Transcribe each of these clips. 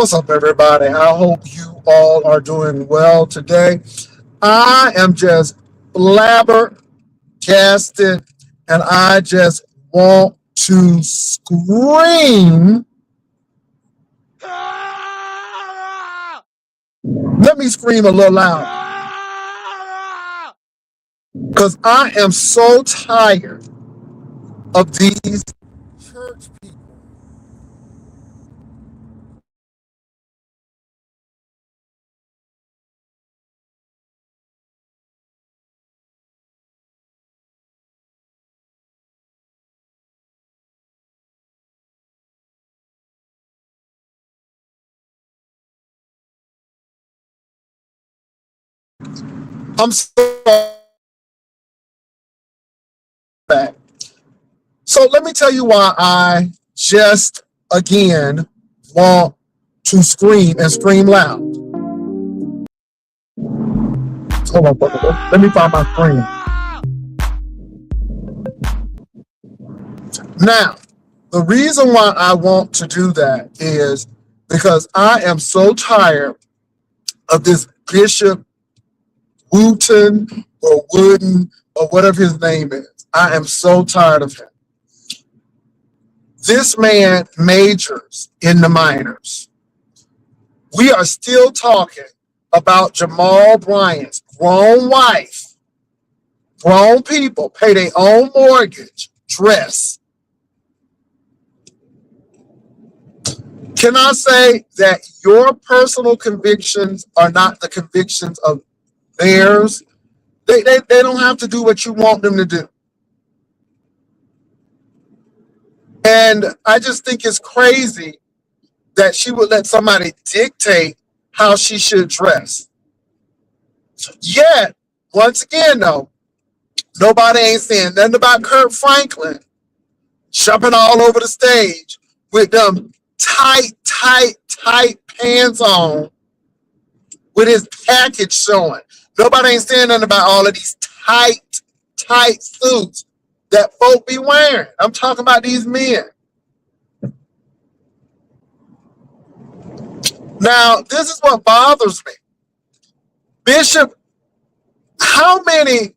What's up, everybody? I hope you all are doing well today. I am just flabbergasted and I just want to scream. Let me scream a little loud because I am so tired of these church people. I'm so bad. So let me tell you why I just again want to scream and scream loud. Hold on, let me find my screen. Now, the reason why I want to do that is because I am so tired of this Bishop Wooten or Wooden or whatever his name is. I am so tired of him. This man majors in the minors. We are still talking about Jamal Bryant's grown wife, grown people pay their own mortgage, dress. Can I say that your personal convictions are not the convictions of theirs? They don't have to do what you want them to do. And I just think it's crazy that she would let somebody dictate how she should dress. Yet, once again, though, nobody ain't saying nothing about Kurt Franklin jumping all over the stage with them tight pants on with his package showing. Nobody ain't saying nothing about all of these tight suits that folk be wearing. I'm talking about these men. Now, this is what bothers me. Bishop, how many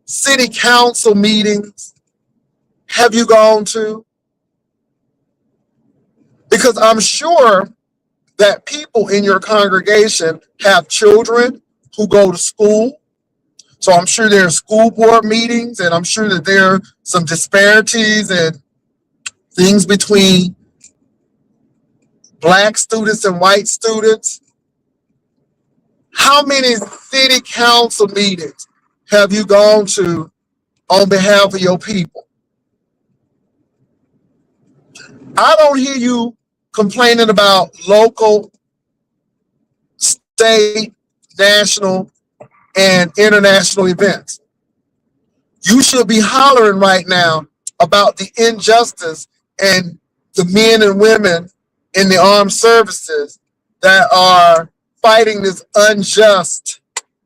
city council meetings have you gone to? Because I'm sure that people in your congregation have children who go to school. So I'm sure there are school board meetings, and I'm sure that there are some disparities and things between Black students and white students. How many city council meetings have you gone to on behalf of your people? I don't hear you complaining about local, state, national, and international events. You should be hollering right now about the injustice and the men and women in the armed services that are fighting this unjust,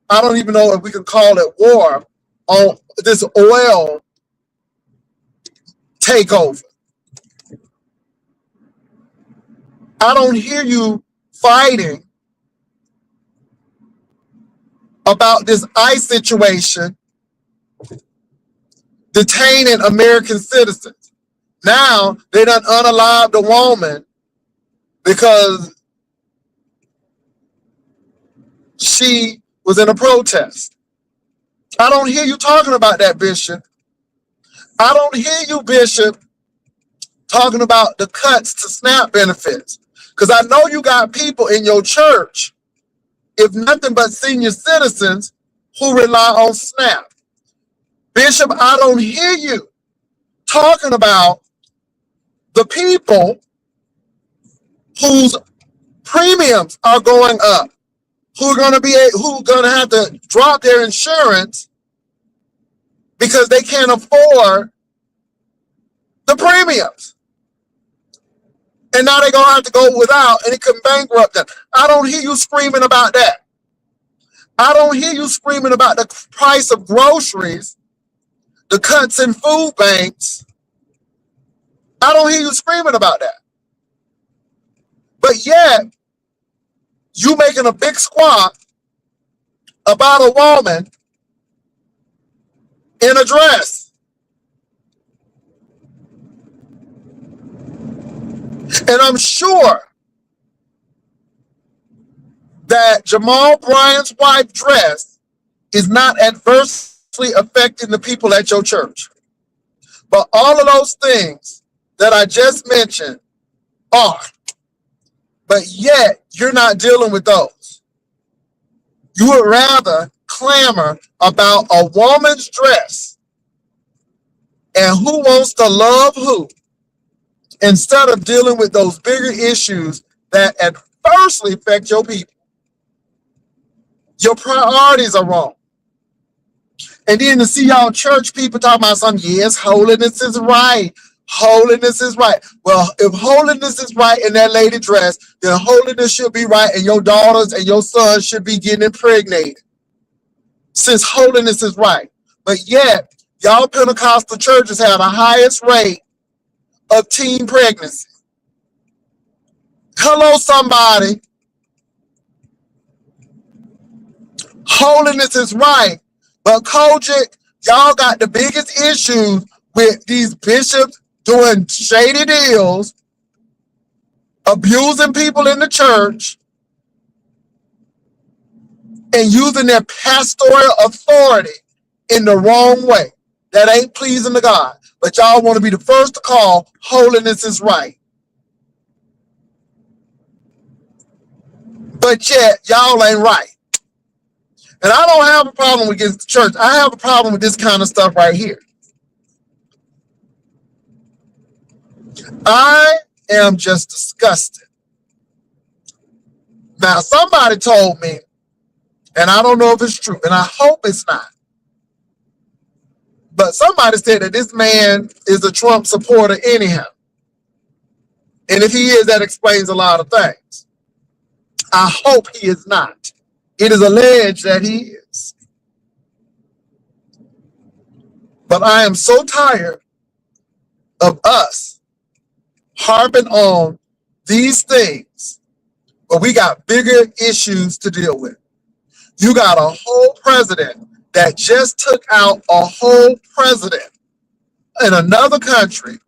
I don't even know if we can call it war, on this oil takeover. I don't hear you fighting about this ICE situation detaining American citizens. Now they done unalived a woman because she was in a protest. I don't hear you talking about that, Bishop. I don't hear you, Bishop, talking about the cuts to SNAP benefits. Because I know you got people in your church, if nothing but senior citizens, who rely on SNAP. Bishop, I don't hear you talking about the people whose premiums are going up, who are going to have to drop their insurance because they can't afford the premiums. And now they're going to have to go without, and it can bankrupt them. I don't hear you screaming about that. I don't hear you screaming about the price of groceries, the cuts in food banks. I don't hear you screaming about that. But yet, You making a big squawk about a woman in a dress. And I'm sure that Jamal Bryant's wife's dress is not adversely affecting the people at your church. But all of those things that I just mentioned are. But yet, you're not dealing with those. You would rather clamor about a woman's dress and who wants to love who instead of dealing with those bigger issues that adversely affect your people. Your priorities are wrong. And then to see y'all church people talking about something, yes, holiness is right. Holiness is right. Well, if holiness is right in that lady dress, then holiness should be right and your daughters and your sons should be getting impregnated. Since holiness is right. But yet, y'all Pentecostal churches have the highest rate of teen pregnancy. Hello, somebody. Holiness is right. But Kojic, y'all got the biggest issues with these bishops doing shady deals, abusing people in the church, and using their pastoral authority in the wrong way. That ain't pleasing to God. But y'all want to be the first to call holiness is right. But yet, y'all ain't right. And I don't have a problem with the church. I have a problem with this kind of stuff right here. I am just disgusted. Now, somebody told me, and I don't know if it's true, and I hope it's not, but somebody said that this man is a Trump supporter anyhow. And if he is, that explains a lot of things. I hope he is not. It is alleged that he is. But I am so tired of us harping on these things, but we got bigger issues to deal with. You got a whole president that just took out a whole president in another country,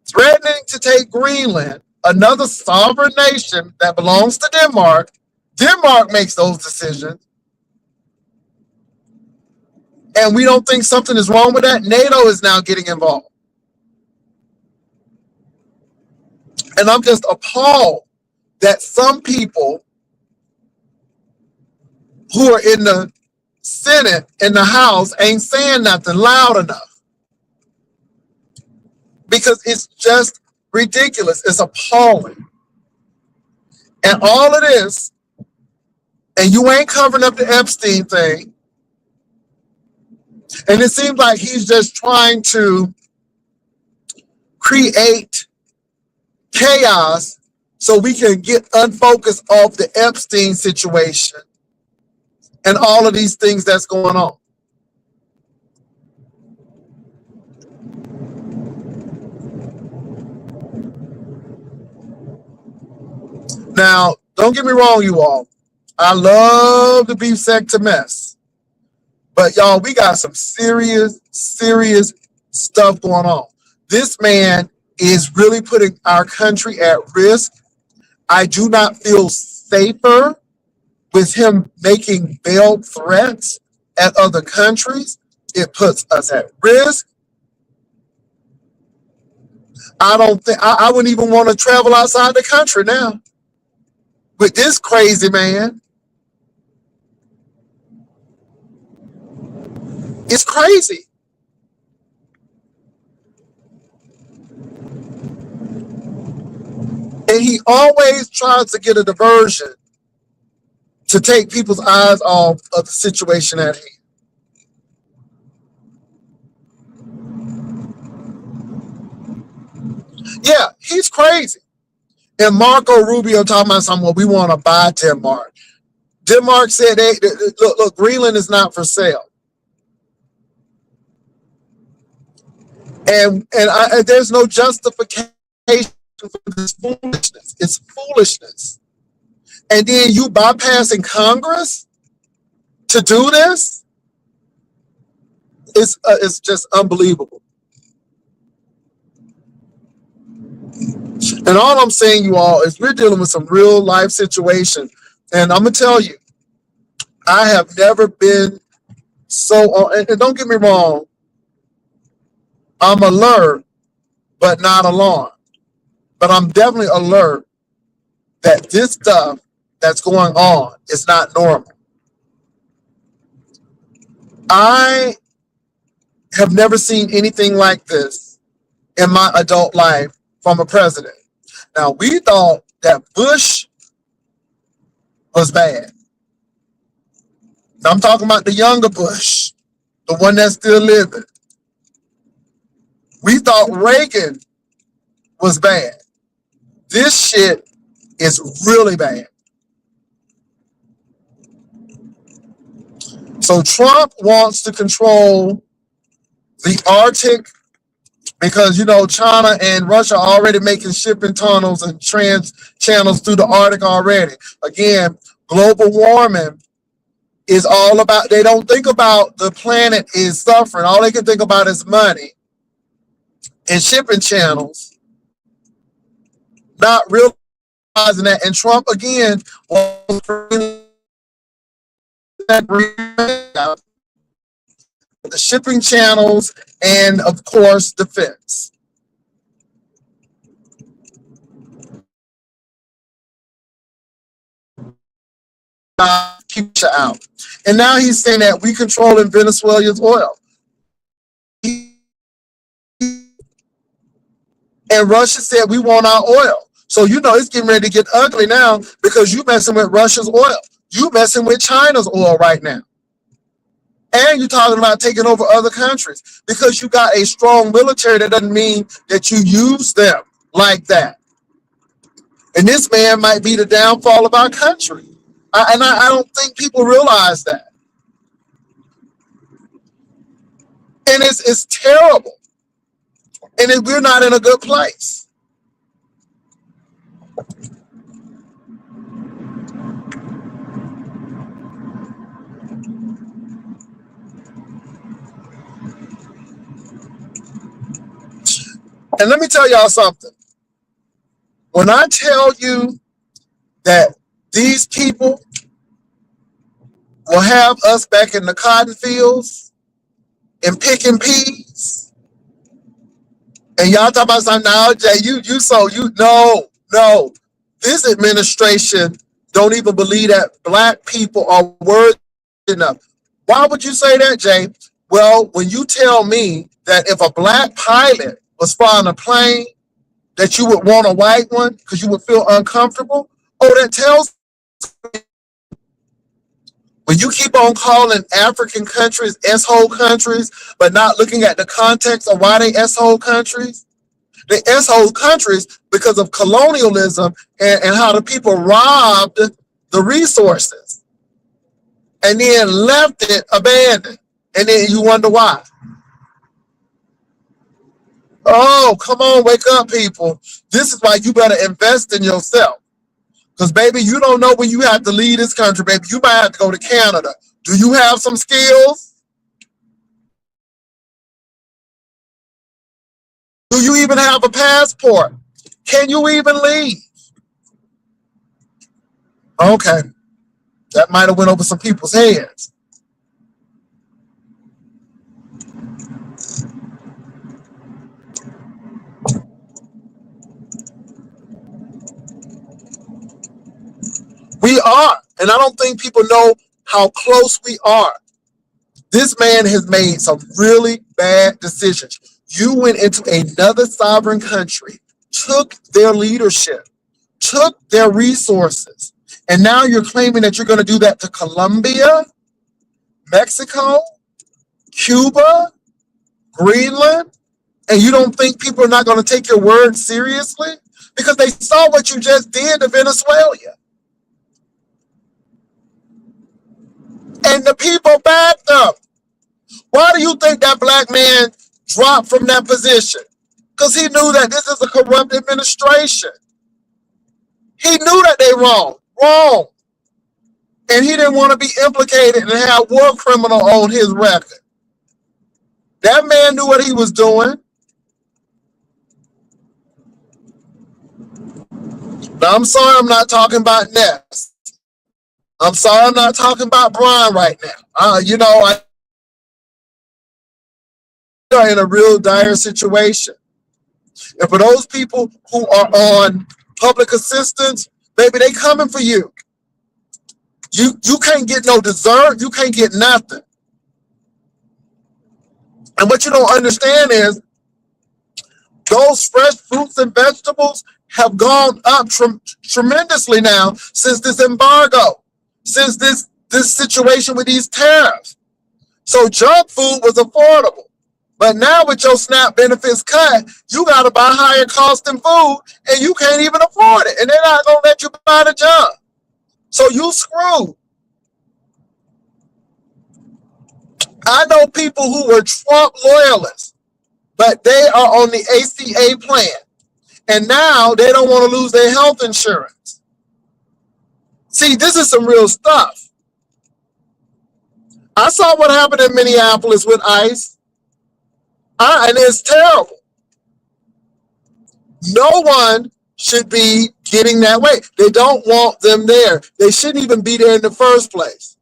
threatening to take Greenland, another sovereign nation that belongs to Denmark. Denmark makes those decisions. And we don't think something is wrong with that. NATO is now getting involved. And I'm just appalled that some people who are in the Senate and the House ain't saying nothing loud enough. Because it's just ridiculous. It's appalling. And all of this, and you ain't covering up the Epstein thing. And it seems like he's just trying to create chaos so we can get unfocused off the Epstein situation and all of these things that's going on. Now, don't get me wrong, you all. I love the beef sector mess. But y'all, we got some serious stuff going on. This man is really putting our country at risk. I do not feel safer with him making veiled threats at other countries. It puts us at risk. I don't think I wouldn't even want to travel outside the country now with this crazy man. It's crazy. And he always tries to get a diversion to take people's eyes off of the situation at hand. Yeah, he's crazy. And Marco Rubio talking about something, well, we want to buy Denmark. Denmark said, hey, look, Greenland is not for sale. And there's no justification for this foolishness. It's foolishness. and then you bypassing Congress to do this? It's just unbelievable. And all I'm saying, you all, is we're dealing with some real life situation. And I'm gonna tell you, I have never been so. And don't get me wrong, I'm alert, but not alarmed. But I'm definitely alert that this stuff that's going on is not normal. I have never seen anything like this in my adult life from a president. Now, we thought that Bush was bad. Now, I'm talking about the younger Bush, the one that's still living. We thought Reagan was bad. This shit is really bad. So Trump wants to control the Arctic because, you know, China and Russia are already making shipping tunnels and trans channels through the Arctic already. Again, global warming is all about, they don't think about the planet is suffering. All they can think about is money and shipping channels, not realizing that. And Trump, again, the shipping channels and, of course, defense. Keep you out. And now he's saying that we controlling Venezuela's oil. And Russia said we want our oil. So, you know, it's getting ready to get ugly now because you messing with Russia's oil. You messing with China's oil right now. And you're talking about taking over other countries. Because you got a strong military, that doesn't mean that you use them like that. And this man might be the downfall of our country. I don't think people realize that. And it's terrible. And we're not in a good place. And let me tell y'all something. When I tell you that these people will have us back in the cotton fields and picking peas, and y'all talk about something now, Jay, no. This administration don't even believe that black people are worthy enough. Why would you say that, Jay? Well, when you tell me that if a black pilot was flying a plane, that you would want a white one because you would feel uncomfortable, that tells me. When you keep on calling African countries S-hole countries, but not looking at the context of why they S-hole countries, they S-hole countries because of colonialism and how the people robbed the resources and then left it abandoned. And then you wonder why. Oh, come on, wake up, people. This is why you better invest in yourself. Because, baby, you don't know when you have to leave this country, baby. You might have to go to Canada. Do you have some skills? Do you even have a passport? Can you even leave? Okay. That might have went over some people's heads. We are. And I don't think people know how close we are. This man has made some really bad decisions. You went into another sovereign country, took their leadership, took their resources, and now you're claiming that you're going to do that to Colombia, Mexico, Cuba, Greenland, and you don't think people are not going to take your word seriously? Because they saw what you just did to Venezuela. And the people backed up. Why do you think that black man dropped from that position? Because he knew that this is a corrupt administration. He knew that they wrong. Wrong. And he didn't want to be implicated and have war criminal on his record. That man knew what he was doing. Now, I'm sorry I'm not talking about Ness. I'm sorry I'm not talking about Brian right now. I are in a real dire situation. And for those people who are on public assistance, baby, they coming for you. You can't get no dessert. You can't get nothing. And what you don't understand is those fresh fruits and vegetables have gone up tremendously now since this embargo, since this situation with these tariffs. So junk food was affordable. But now with your SNAP benefits cut, you got to buy higher costing food and you can't even afford it. And they're not going to let you buy the junk. So you screwed. I know people who were Trump loyalists, but they are on the ACA plan. And now they don't want to lose their health insurance. See, this is some real stuff. I saw what happened in Minneapolis with ICE. And it's terrible. No one should be getting that way. They don't want them there. They shouldn't even be there in the first place.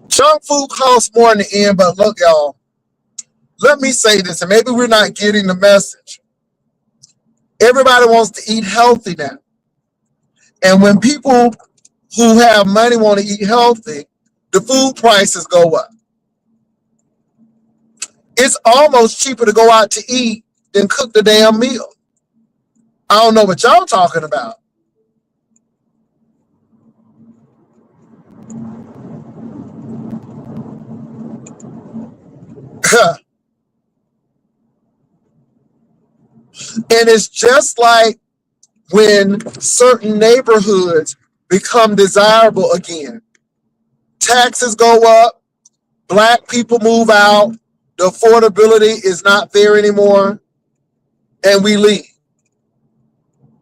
Junk food costs more in the end, but look, y'all, let me say this, and maybe we're not getting the message. Everybody wants to eat healthy now. And when people who have money want to eat healthy, the food prices go up. It's almost cheaper to go out to eat than cook the damn meal. I don't know what y'all talking about. And it's just like when certain neighborhoods become desirable again. Taxes go up, black people move out, the affordability is not there anymore, and we leave.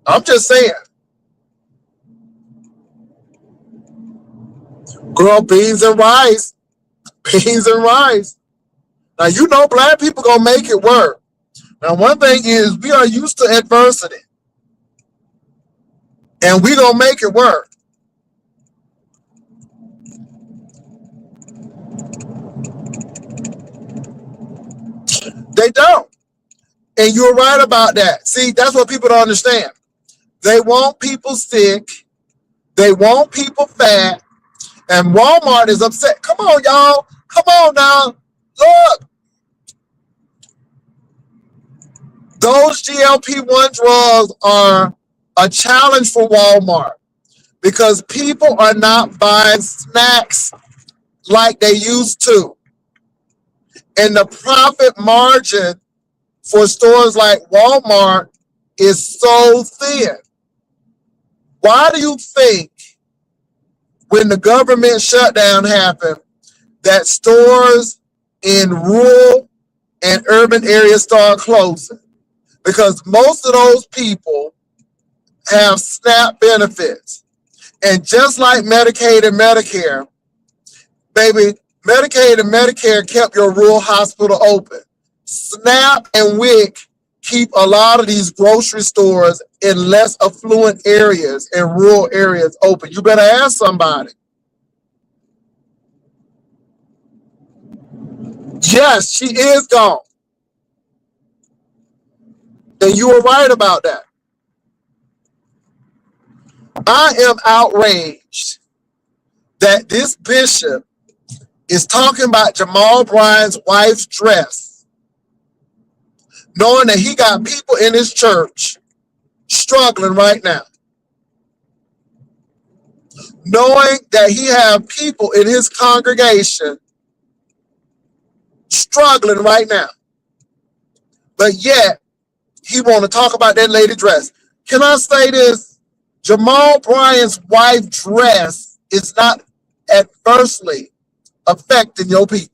I'm just saying. Girl, beans and rice. Beans and rice. Now, you know black people gonna make it work. Now, one thing is we are used to adversity. And we gonna make it work. They don't. And you're right about that. See, that's what people don't understand. They want people sick. They want people fat. And Walmart is upset. Come on, y'all. Come on now. Look. Those GLP-1 drugs are a challenge for Walmart because people are not buying snacks like they used to. And the profit margin for stores like Walmart is so thin. Why do you think when the government shutdown happened that stores in rural and urban areas start closing? Because most of those people have SNAP benefits. And just like Medicaid and Medicare, baby, Medicaid and Medicare kept your rural hospital open. SNAP and WIC keep a lot of these grocery stores in less affluent areas and rural areas open. You better ask somebody. Yes, she is gone. And you were right about that. I am outraged that this bishop is talking about Jamal Bryant's wife's dress, knowing that he got people in his church struggling right now. Knowing that he have people in his congregation struggling right now. But yet, he want to talk about that lady dress. Can I say this? Jamal Bryant's wife dress is not adversely affecting your people.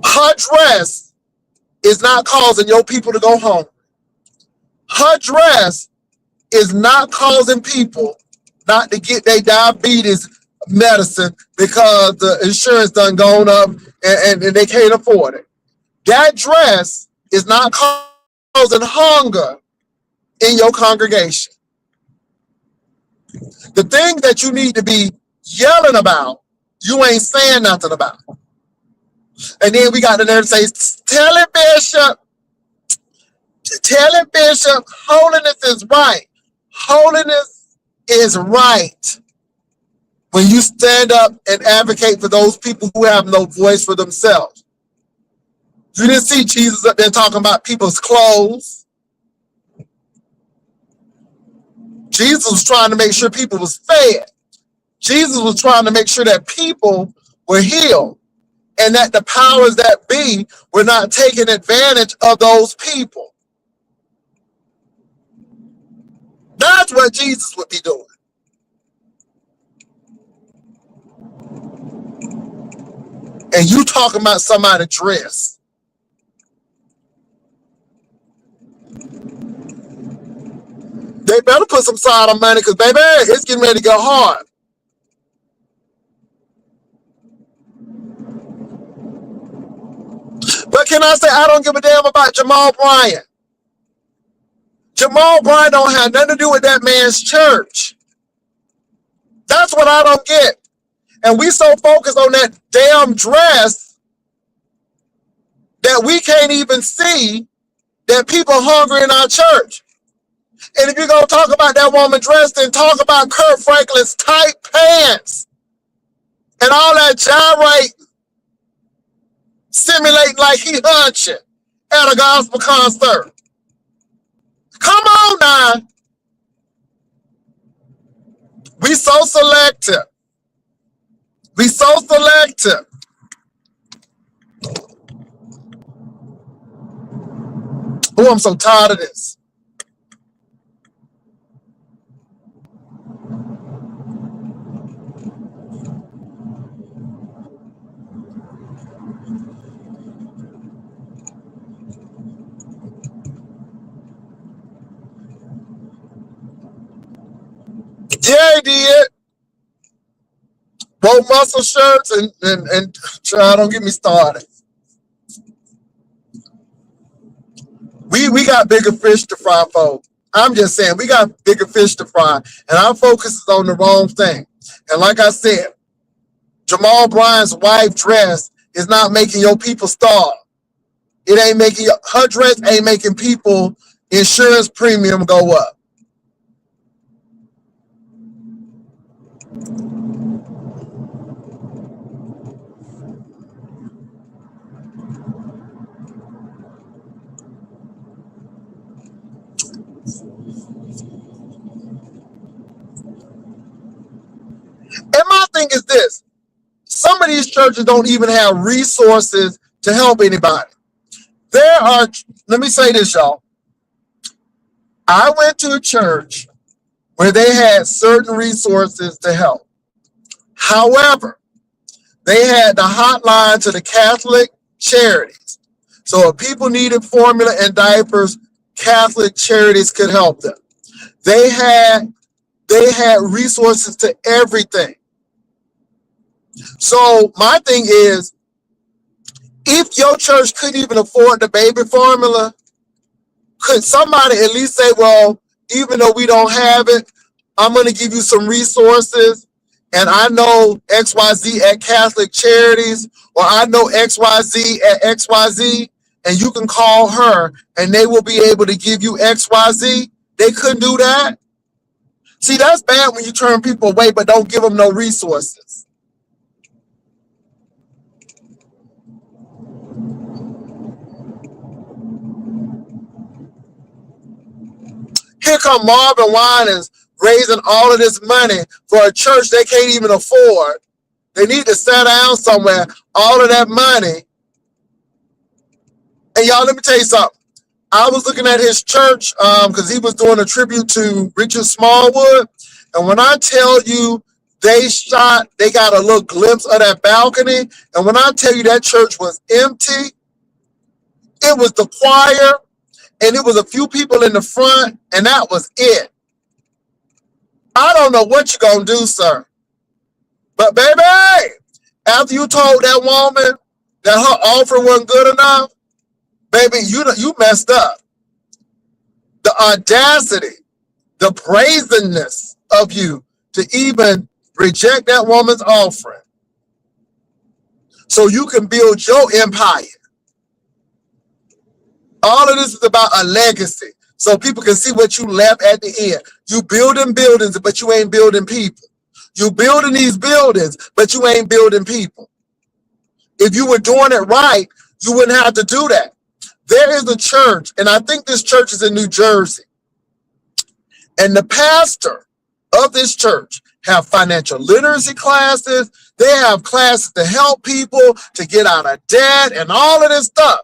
Her dress is not causing your people to go home. Her dress is not causing people not to get their diabetes medicine because the insurance done gone up and they can't afford it. That dress is not causing hunger in your congregation. The thing that you need to be yelling about, you ain't saying nothing about. And then we got the nerve to say, tell it, Bishop, holiness is right. Holiness is right when you stand up and advocate for those people who have no voice for themselves. You didn't see Jesus up there talking about people's clothes. Jesus was trying to make sure people was fed. Jesus was trying to make sure that people were healed and that the powers that be were not taking advantage of those people. That's what Jesus would be doing. And you talking about somebody's dress. They better put some side on money because, baby, it's getting ready to get hard. But can I say I don't give a damn about Jamal Bryant? Jamal Bryant don't have nothing to do with that man's church. That's what I don't get. And we so focused on that damn dress that we can't even see that people hungry in our church. And if you're going to talk about that woman dress, then talk about Kirk Franklin's tight pants and all that gyrate simulating like he hunching at a gospel concert. Come on now. We so selective. We so selective. Oh, I'm so tired of this. Yeah, he did. Both muscle shirts and child, don't get me started. We got bigger fish to fry, folks. I'm just saying, we got bigger fish to fry, and our focus is on the wrong thing. And like I said, Jamal Bryant's wife dress is not making your people starve. It ain't making her dress ain't making people insurance premium go up. And my thing is this. Some of these churches don't even have resources to help anybody. Let me say this, y'all. I went to a church where they had certain resources to help. However, they had the hotline to the Catholic charities. So if people needed formula and diapers, Catholic charities could help them. They had resources to everything. So my thing is, if your church couldn't even afford the baby formula, could somebody at least say, well, even though we don't have it, I'm going to give you some resources, and I know XYZ at Catholic Charities, or I know XYZ at XYZ, and you can call her, and they will be able to give you XYZ. They couldn't do that. See, that's bad when you turn people away, but don't give them no resources. Here come Marvin Winans raising all of this money for a church they can't even afford. They need to sit down somewhere, all of that money. And y'all, let me tell you something. I was looking at his church because he was doing a tribute to Richard Smallwood. And when I tell you they got a little glimpse of that balcony. And when I tell you that church was empty, it was the choir and it was a few people in the front, and that was it. I don't know what you're going to do, sir. But baby, after you told that woman that her offer wasn't good enough, baby, you messed up. The audacity, the brazenness of you to even reject that woman's offering so you can build your empire. All of this is about a legacy so people can see what you left at the end. You building buildings, but you ain't building people. You building these buildings, but you ain't building people. If you were doing it right, you wouldn't have to do that. There is a church, and I think this church is in New Jersey. And the pastor of this church have financial literacy classes. They have classes to help people to get out of debt and all of this stuff.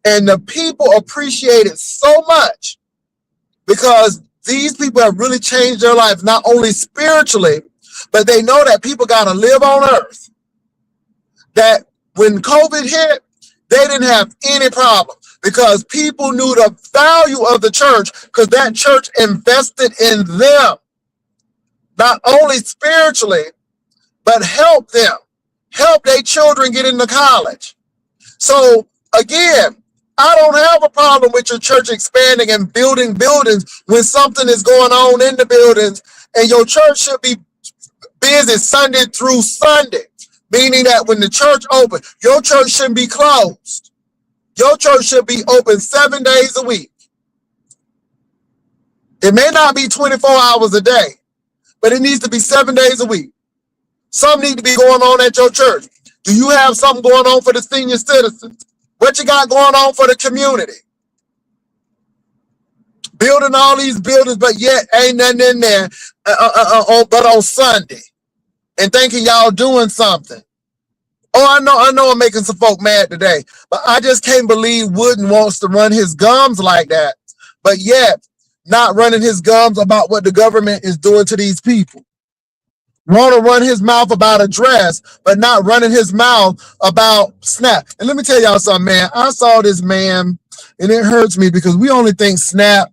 And the people appreciate it so much because these people have really changed their life, not only spiritually, but they know that people got to live on earth. That when COVID hit, they didn't have any problem because people knew the value of the church because that church invested in them, not only spiritually, but help them, help their children get into college. So again, I don't have a problem with your church expanding and building buildings when something is going on in the buildings, and your church should be busy Sunday through Sunday, meaning that when the church opens, your church shouldn't be closed. Your church should be open 7 days a week. It may not be 24 hours a day, but it needs to be 7 days a week. Something need to be going on at your church. Do you have something going on for the senior citizens? What you got going on for the community? Building all these buildings, but yet ain't nothing in there but on Sunday. And thinking y'all doing something. Oh, I know I'm making some folk mad today, but I just can't believe Wooden wants to run his gums like that, but yet not running his gums about what the government is doing to these people. Want to run his mouth about a dress, but not running his mouth about SNAP. And let me tell y'all something, man. I saw this man, and it hurts me because we only think SNAP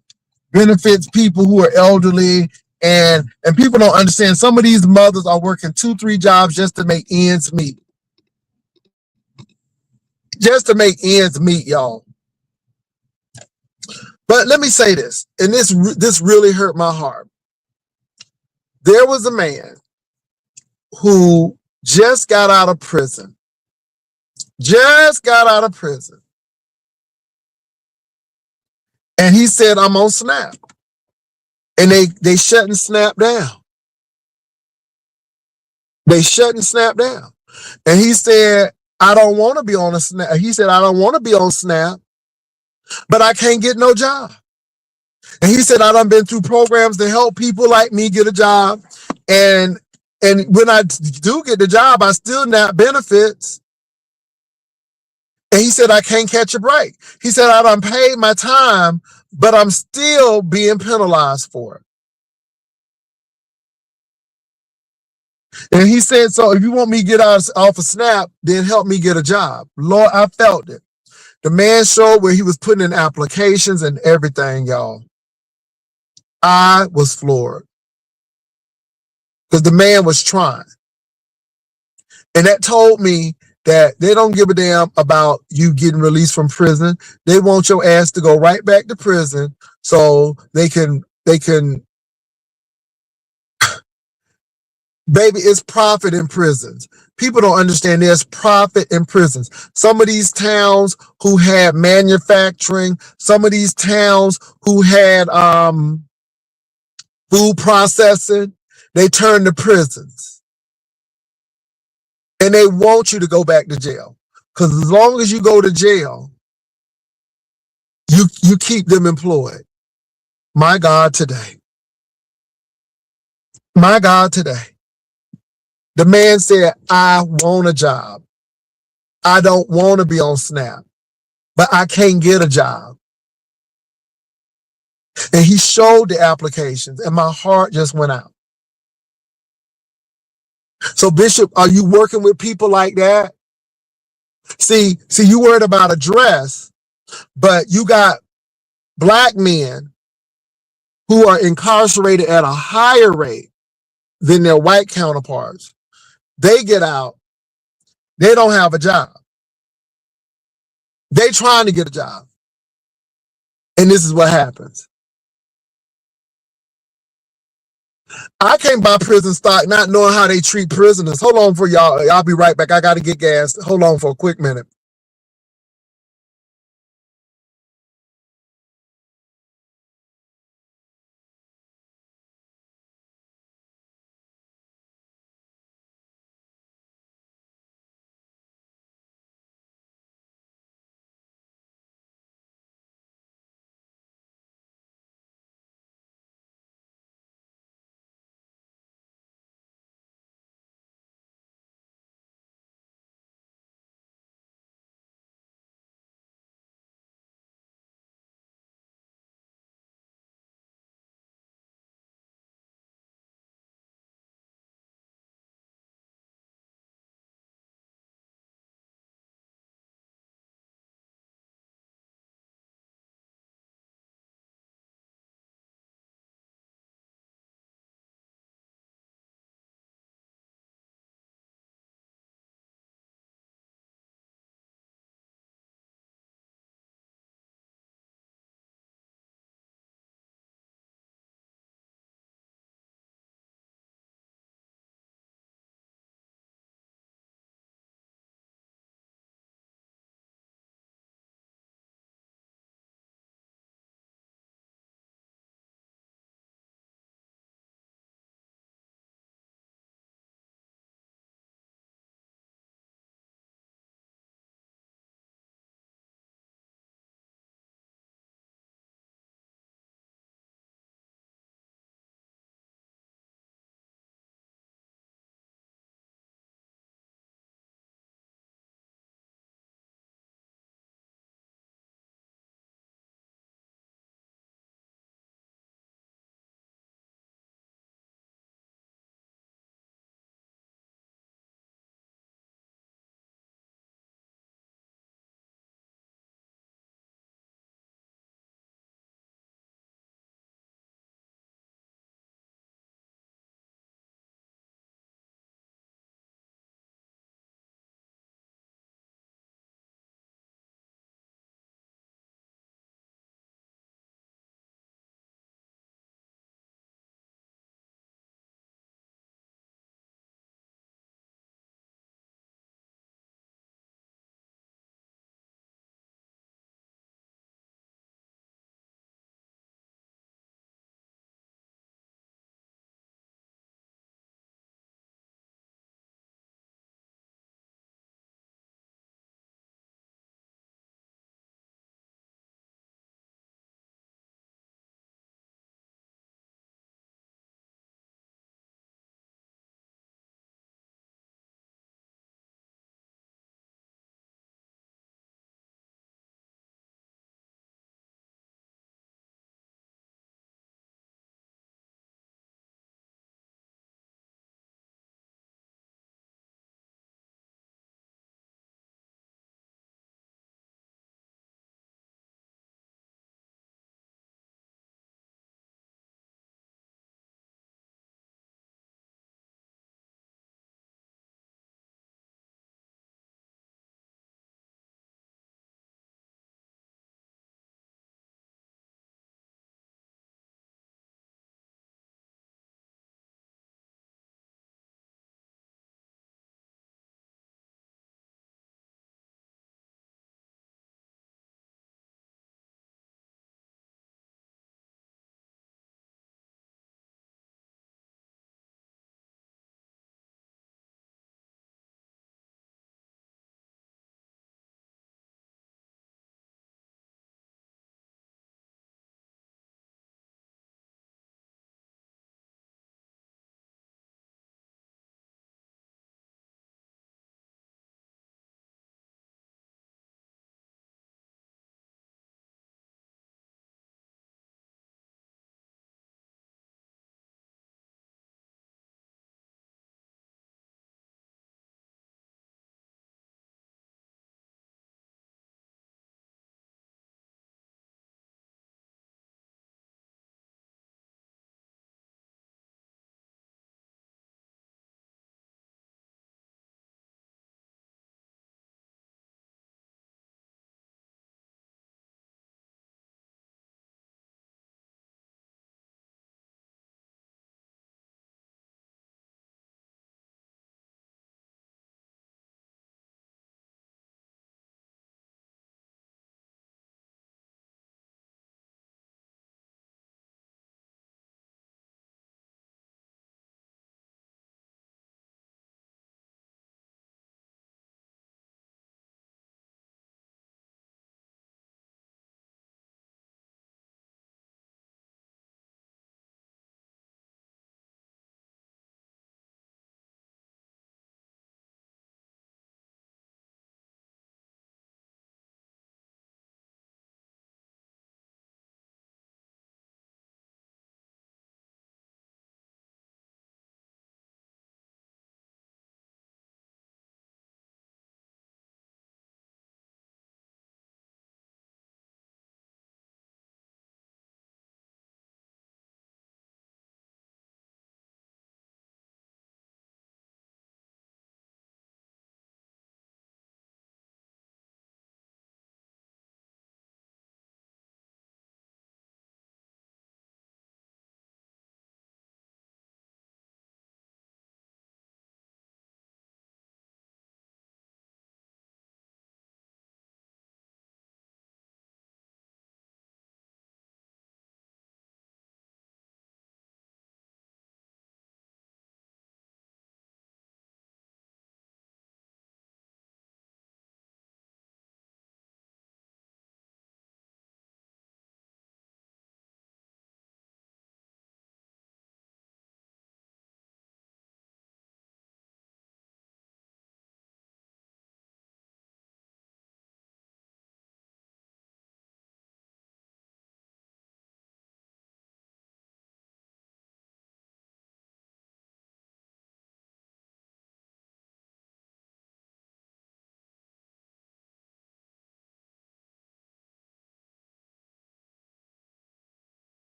benefits people who are elderly, and people don't understand. Some of these mothers are working 2-3 jobs just to make ends meet. Just to make ends meet, y'all. But let me say this, and this really hurt my heart. There was a man who just got out of prison. And he said, I'm on SNAP. And they shutting SNAP down. They shutting SNAP down. And he said, I don't want to be on a SNAP. He said, I don't want to be on SNAP, but I can't get no job. And he said, I done been through programs to help people like me get a job. And when I do get the job, I still not benefits. And he said, I can't catch a break. He said, I done paid my time, but I'm still being penalized for it. And he said, so if you want me to get off of SNAP, then help me get a job. Lord, I felt it. The man showed where he was putting in applications and everything, y'all. I was floored. Because the man was trying. And that told me that they don't give a damn about you getting released from prison. They want your ass to go right back to prison so they can baby, it's profit in prisons. People don't understand there's profit in prisons. Some of these towns who had manufacturing, some of these towns who had food processing, they turn to prisons. And they want you to go back to jail. Because as long as you go to jail, you keep them employed. My God, today. My God, today. The man said, I want a job. I don't want to be on SNAP, but I can't get a job. And he showed the applications, and my heart just went out. So, Bishop, are you working with people like that? See, you worried about a dress, but you got black men who are incarcerated at a higher rate than their white counterparts. They get out, they don't have a job. They trying to get a job. And this is what happens. I can't buy prison stock not knowing how they treat prisoners. Hold on for y'all. I'll be right back. I got to get gas. Hold on for a quick minute.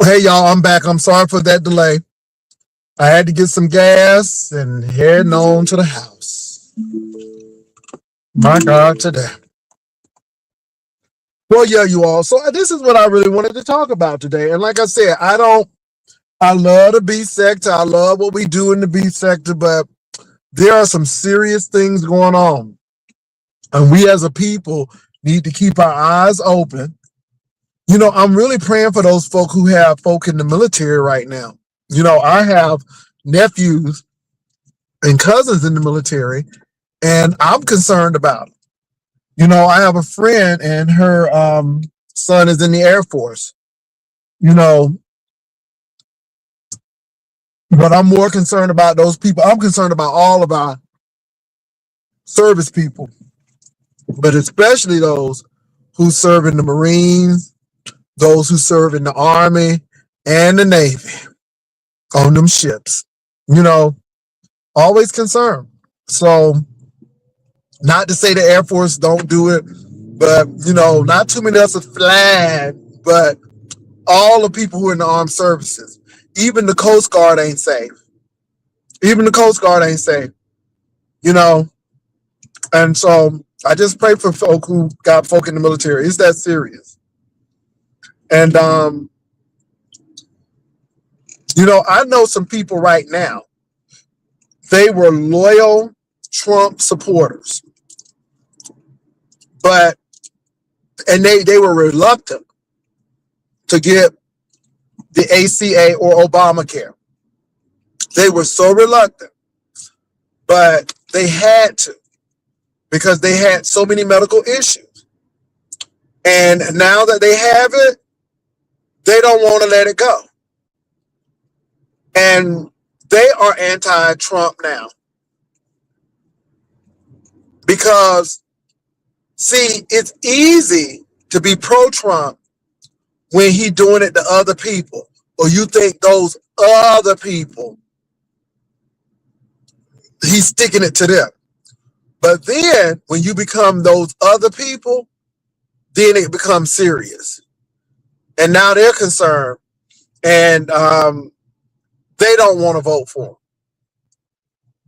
Hey, y'all, I'm back. I'm sorry for that delay. I had to get some gas and heading on to the house. My God, today. Well, yeah, you all. So this is what I really wanted to talk about today. And like I said, I love the beef sector. I love what we do in the beef sector, but there are some serious things going on. And we as a people need to keep our eyes open. You know, I'm really praying for those folk who have folk in the military right now. You know, I have nephews and cousins in the military, and I'm concerned about them. You know, I have a friend and her son is in the Air Force. You know, but I'm more concerned about those people. I'm concerned about all of our service people, but especially those who serve in the Marines, those who serve in the Army and the Navy on them ships. You know, always concerned. So, not to say the Air Force don't do it, but you know, not too many of us are flag, but all the people who are in the armed services, even the Coast Guard ain't safe. Even the Coast Guard ain't safe. You know, and so I just pray for folk who got folk in the military. It's that serious. And you know, I know some people right now. They were loyal Trump supporters, but and they were reluctant to get the ACA or Obamacare. They were so reluctant, but they had to because they had so many medical issues. And now that they have it, they don't want to let it go. And they are anti-Trump now because, see, it's easy to be pro-Trump when he's doing it to other people, or you think those other people, he's sticking it to them. But then when you become those other people, then it becomes serious. And now they're concerned, and they don't want to vote for him.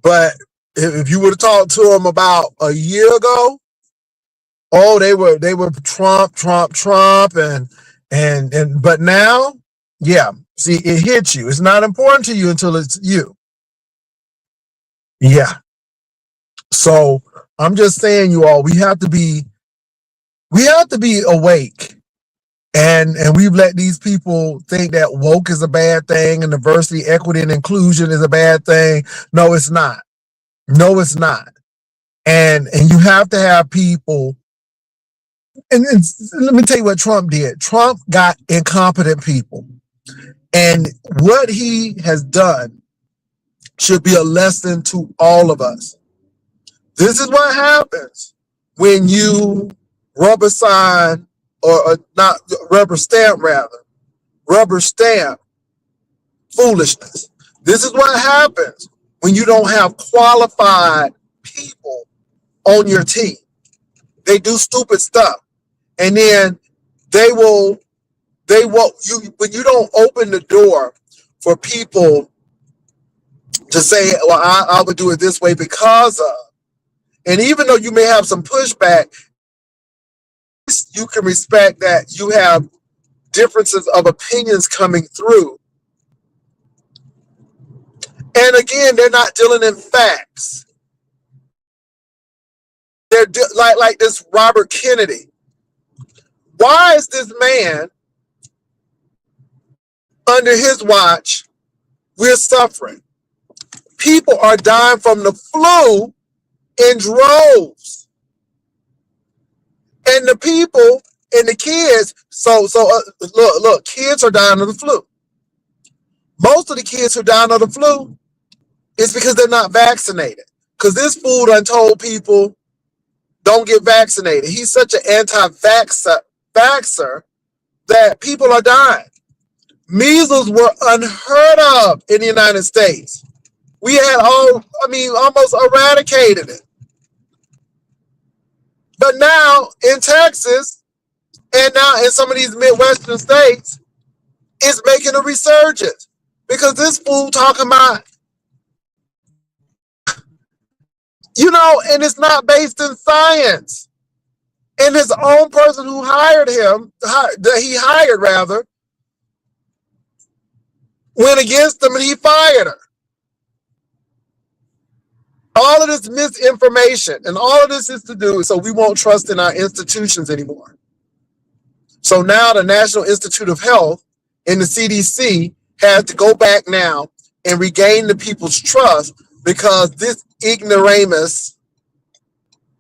But if you would have talked to them about a year ago, oh, they were Trump, and but now, yeah, see, it hits you. It's not important to you until it's you. Yeah. So I'm just saying, you all, we have to be awake. And we've let these people think that woke is a bad thing and diversity, equity, and inclusion is a bad thing. No, it's not. No, it's not. And you have to have people. And let me tell you what Trump did. Trump got incompetent people. And what he has done should be a lesson to all of us. This is what happens when you rubber sign or not rubber stamp, rather, rubber stamp foolishness. This is what happens when you don't have qualified people on your team. They do stupid stuff. And then they will you when you don't open the door for people to say, well, I would do it this way because of, and even though you may have some pushback, you can respect that you have differences of opinions coming through. And again, they're not dealing in facts. They're like this Robert Kennedy. Why is this man under his watch? We're suffering. People are dying from the flu in droves, and the people and the kids. So look, kids are dying of the flu. Most of the kids who die of the flu is because they're not vaccinated. Because this fool done told people don't get vaccinated. He's such an anti-vaxxer that people are dying. Measles were unheard of in the United States. We had almost eradicated it. But now in Texas and now in some of these Midwestern states, is making a resurgence because this fool talking about, and it's not based in science. And his own person who hired him, that he hired rather, went against him and he fired her. All of this misinformation and all of this is to do so we won't trust in our institutions anymore. So now the National Institute of Health and the CDC has to go back now and regain the people's trust because this ignoramus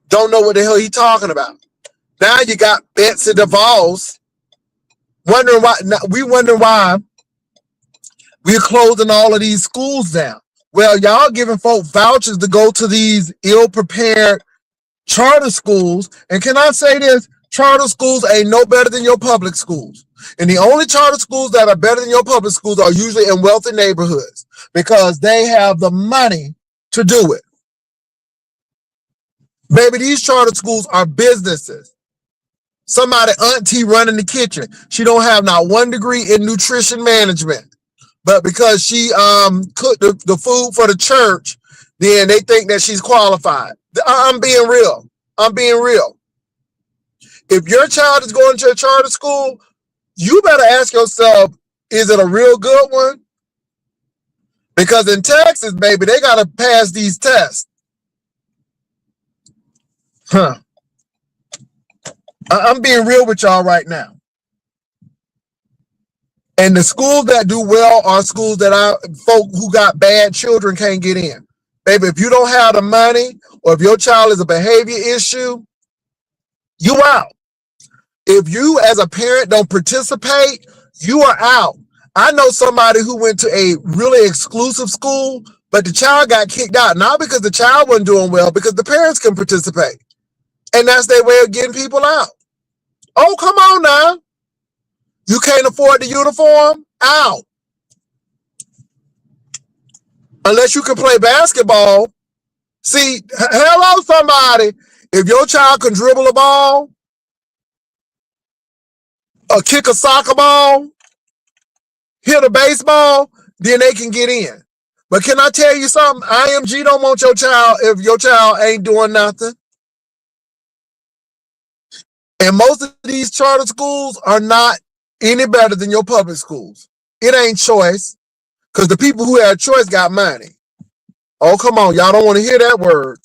don't know what the hell he's talking about. Now you got Betsy DeVos wondering why we're closing all of these schools down. Well, y'all giving folk vouchers to go to these ill-prepared charter schools. And can I say this? Charter schools ain't no better than your public schools. And the only charter schools that are better than your public schools are usually in wealthy neighborhoods because they have the money to do it. Baby, these charter schools are businesses. Somebody auntie running the kitchen. She don't have not 1 degree in nutrition management. But because she cooked the food for the church, then they think that she's qualified. I'm being real. If your child is going to a charter school, you better ask yourself, is it a real good one? Because in Texas, baby, they got to pass these tests. I'm being real with y'all right now. And the schools that do well are schools that folk who got bad children can't get in. Baby, if you don't have the money or if your child is a behavior issue, you out. If you as a parent don't participate, you are out. I know somebody who went to a really exclusive school, but the child got kicked out, not because the child wasn't doing well, because the parents can participate. And that's their way of getting people out. Oh, come on now. You can't afford the uniform? Out. Unless you can play basketball. See, hello, somebody. If your child can dribble a ball, or kick a soccer ball, hit a baseball, then they can get in. But can I tell you something? IMG don't want your child if your child ain't doing nothing. And most of these charter schools are not any better than your public schools. It ain't choice, because the people who have choice got money. Oh, come on. Y'all don't want to hear that word.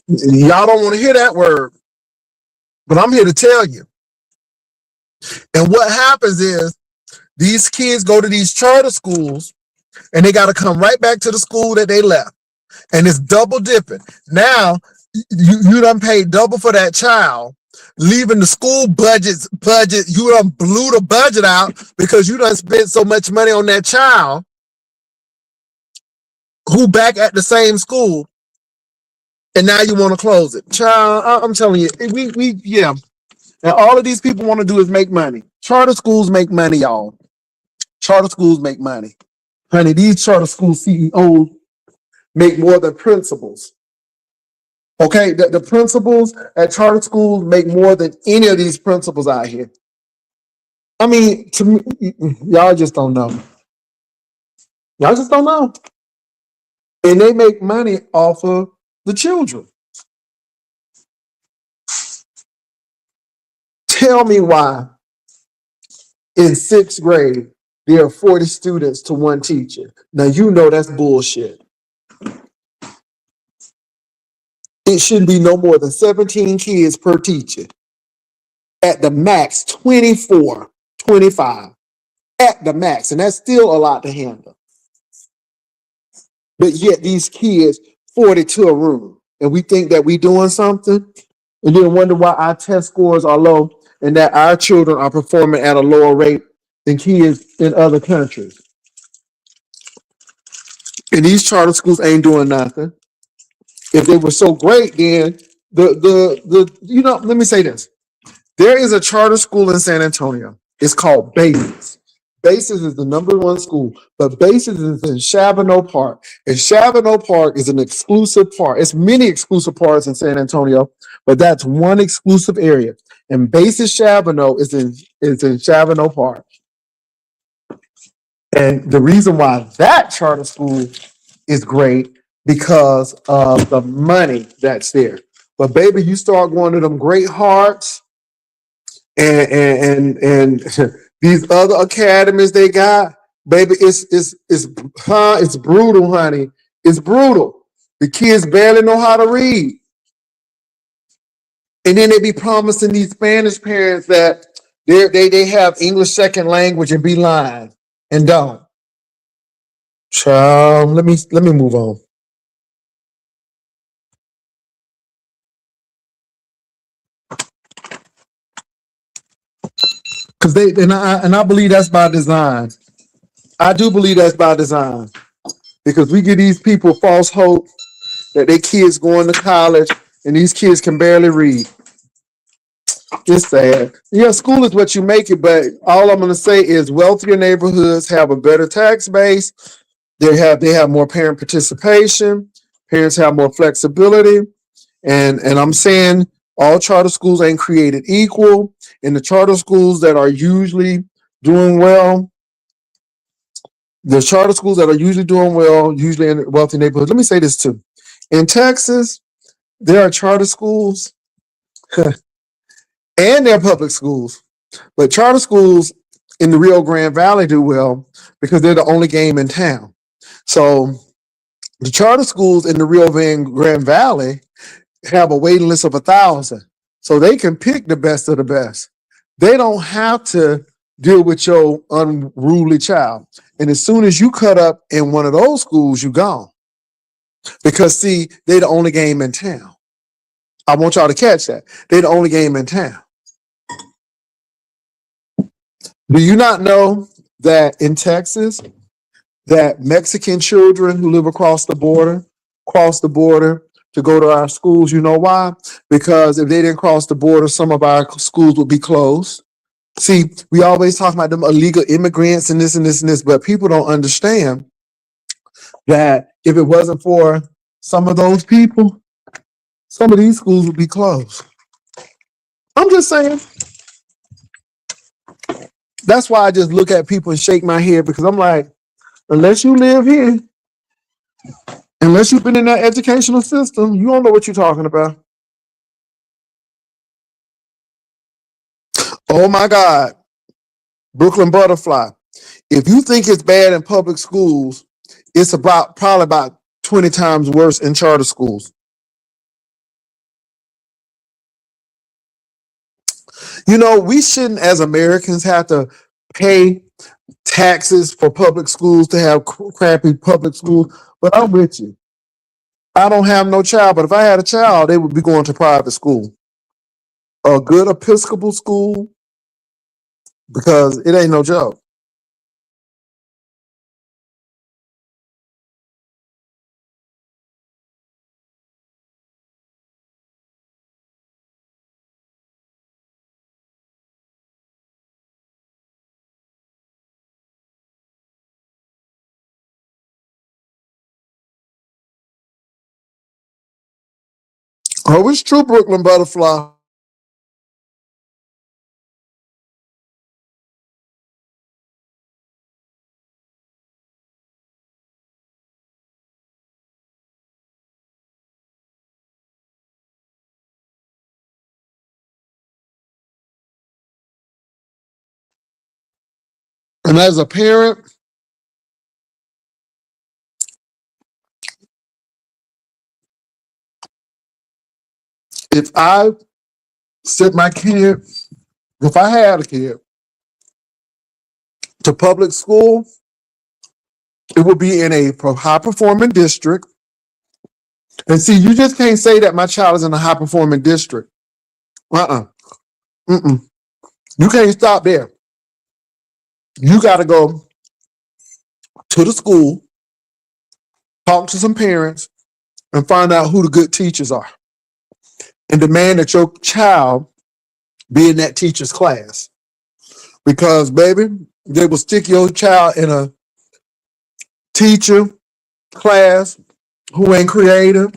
Y'all don't want to hear that word. But I'm here to tell you. And what happens is these kids go to these charter schools and they got to come right back to the school that they left. And it's double dipping. Now, you done paid double for that child, leaving the school budget, you done blew the budget out because you done spent so much money on that child who back at the same school, and now you want to close it. Child, I'm telling you, yeah. And all of these people want to do is make money. Charter schools make money, y'all. Charter schools make money. Honey, these charter school CEOs make more than principals. Okay, the principals at charter schools make more than any of these principals out here. I mean, to me, y'all just don't know. Y'all just don't know. And they make money off of the children. Tell me why in 6th grade there are 40 students to one teacher. Now you know that's bullshit. It shouldn't be no more than 17 kids per teacher. At the max, 24, 25. At the max, and that's still a lot to handle. But yet these kids, 40 to a room, and we think that we doing something, and then wonder why our test scores are low and that our children are performing at a lower rate than kids in other countries. And these charter schools ain't doing nothing. If they were so great, then let me say this. There is a charter school in San Antonio. It's called Bates. Basis is the number one school, but Basis is in Chavano Park. And Chavano Park is an exclusive park. It's many exclusive parks in San Antonio, but that's one exclusive area. And Basis Chavano is in Chavano Park. And the reason why that charter school is great because of the money that's there. But baby, you start going to them Great Hearts and these other academies they got, baby, it's brutal, honey. It's brutal. The kids barely know how to read. And then they be promising these Spanish parents that they have English second language and be lying and don't. Child, let me move on. Because I believe that's by design. I do believe that's by design. Because we give these people false hope that their kids going to college and these kids can barely read. It's sad. Yeah, school is what you make it, but all I'm gonna say is wealthier neighborhoods have a better tax base. They have more parent participation. Parents have more flexibility. And I'm saying all charter schools ain't created equal. And the charter schools that are usually doing well, usually in wealthy neighborhoods. Let me say this too. In Texas, there are charter schools and there are public schools. But charter schools in the Rio Grande Valley do well because they're the only game in town. So the charter schools in the Rio Grande Valley have a waiting list of 1,000. So they can pick the best of the best. They don't have to deal with your unruly child. And as soon as you cut up in one of those schools, you gone. Because see, they're the only game in town. I want y'all to catch that. They're the only game in town. Do you not know that in Texas, that Mexican children who live across the border to go to our schools? You know why? Because if they didn't cross the border, some of our schools would be closed. See, we always talk about them illegal immigrants and this and this and this, but people don't understand that if it wasn't for some of those people, some of these schools would be closed. I'm just saying. That's why I just look at people and shake my head because I'm like, unless you live here, unless you've been in that educational system, you don't know what you're talking about. Oh my God, Brooklyn Butterfly. If you think it's bad in public schools, it's probably about 20 times worse in charter schools. You know, we shouldn't, as Americans, have to pay taxes for public schools to have crappy public schools. But I'm with you. I don't have no child, but if I had a child, they would be going to private school, a good Episcopal school, because it ain't no joke. Oh, it's true, Brooklyn Butterfly. And as a parent, if I sent my kid, if I had a kid, to public school, it would be in a high performing district. And see, you just can't say that my child is in a high performing district. Uh-uh. Mm-mm. You can't stop there. You got to go to the school, talk to some parents, and find out who the good teachers are, and demand that your child be in that teacher's class. Because, baby, they will stick your child in a teacher class who ain't creative.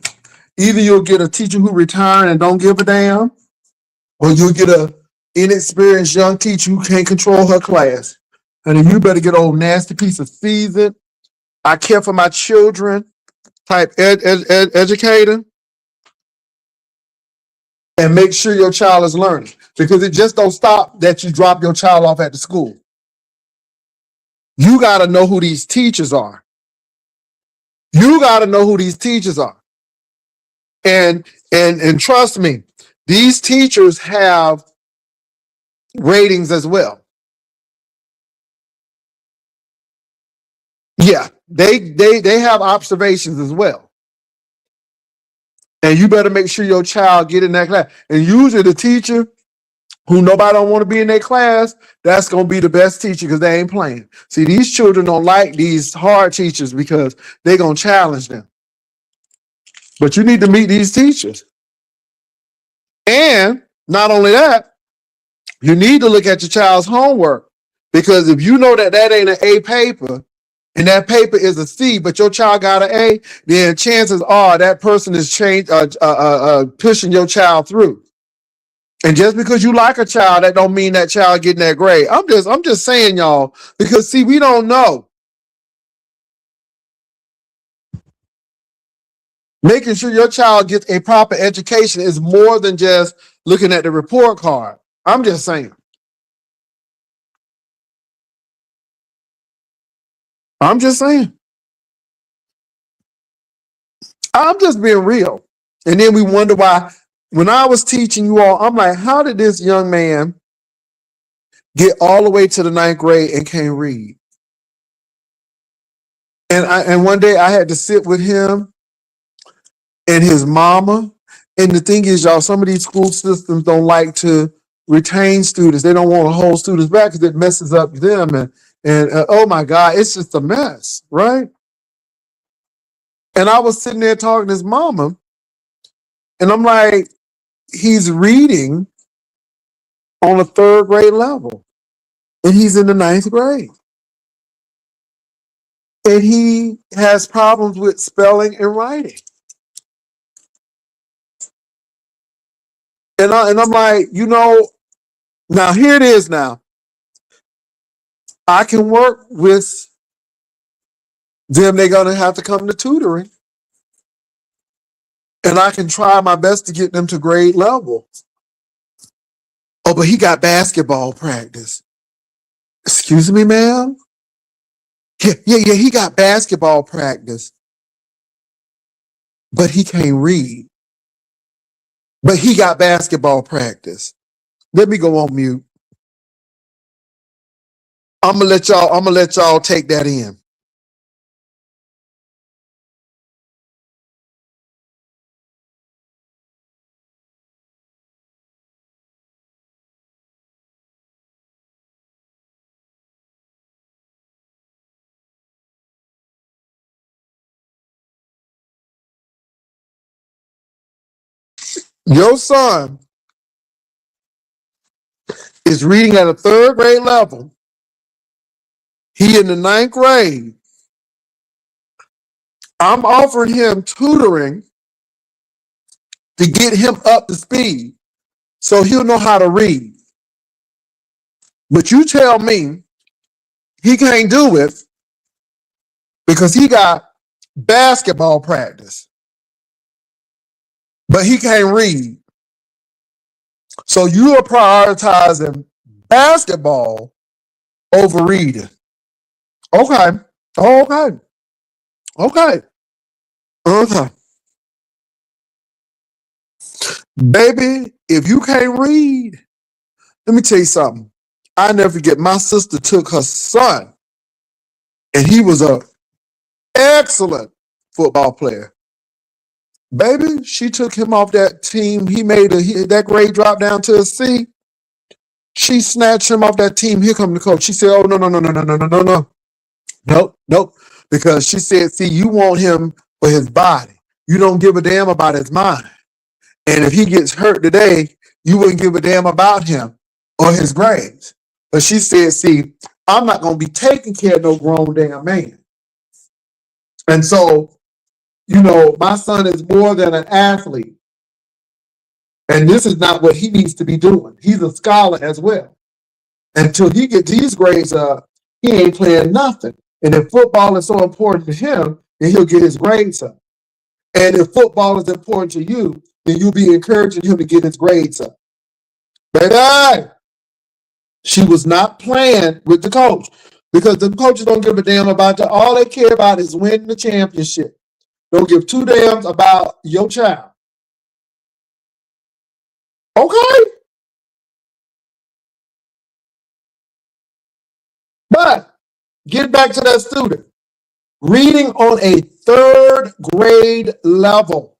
Either you'll get a teacher who retired and don't give a damn, or you'll get a inexperienced young teacher who can't control her class. And then you better get old nasty piece of seasoned, I care for my children type educator, and make sure your child is learning. Because it just don't stop that you drop your child off at the school. You got to know who these teachers are. You got to know who these teachers are. And trust me, these teachers have ratings as well. Yeah, they have observations as well. And you better make sure your child get in that class. And usually the teacher who nobody don't want to be in their class, that's going to be the best teacher because they ain't playing. See, these children don't like these hard teachers because they're going to challenge them. But you need to meet these teachers. And not only that, you need to look at your child's homework, because if you know that that ain't an A paper and that paper is a C, but your child got an A, then chances are that person is pushing your child through. And just because you like a child, that don't mean that child getting that grade. I'm just saying, y'all, because see, we don't know. Making sure your child gets a proper education is more than just looking at the report card. I'm just saying. I'm just saying. I'm just being real. And then we wonder why, when I was teaching you all, I'm like, how did this young man get all the way to the 9th grade and can't read? And one day I had to sit with him and his mama. And the thing is, y'all, some of these school systems don't like to retain students. They don't want to hold students back because it messes up them. And oh my God, it's just a mess, right? And I was sitting there talking to his mama, and I'm like, he's reading on a 3rd grade level, and he's in the 9th grade. And he has problems with spelling and writing. And I'm like, now here it is now. I can work with them. They're going to have to come to tutoring. And I can try my best to get them to grade level. Oh, but he got basketball practice. Excuse me, ma'am? Yeah, he got basketball practice. But he can't read. But he got basketball practice. Let me go on mute. I'm gonna let y'all take that in. Your son is reading at a 3rd grade level. He in the 9th grade. I'm offering him tutoring to get him up to speed so he'll know how to read. But you tell me he can't do it because he got basketball practice, but he can't read. So you are prioritizing basketball over reading. Okay. Okay. Okay. Okay. Baby, if you can't read, let me tell you something. I never forget, my sister took her son, and he was a excellent football player. Baby, she took him off that team. He made that grade drop down to a C. She snatched him off that team. Here come the coach. She said, oh, no, no, no, no, no, no, no, no, no. Nope. Because she said, see, you want him for his body. You don't give a damn about his mind. And if he gets hurt today, you wouldn't give a damn about him or his grades. But she said, see, I'm not going to be taking care of no grown damn man. And so, my son is more than an athlete. And this is not what he needs to be doing. He's a scholar as well. Until he gets these grades up, he ain't playing nothing. And if football is so important to him, then he'll get his grades up. And if football is important to you, then you'll be encouraging him to get his grades up. Baby, she was not playing with the coach because the coaches don't give a damn about that. All they care about is winning the championship. Don't give two damns about your child. Okay? But get back to that student. Reading on a third grade level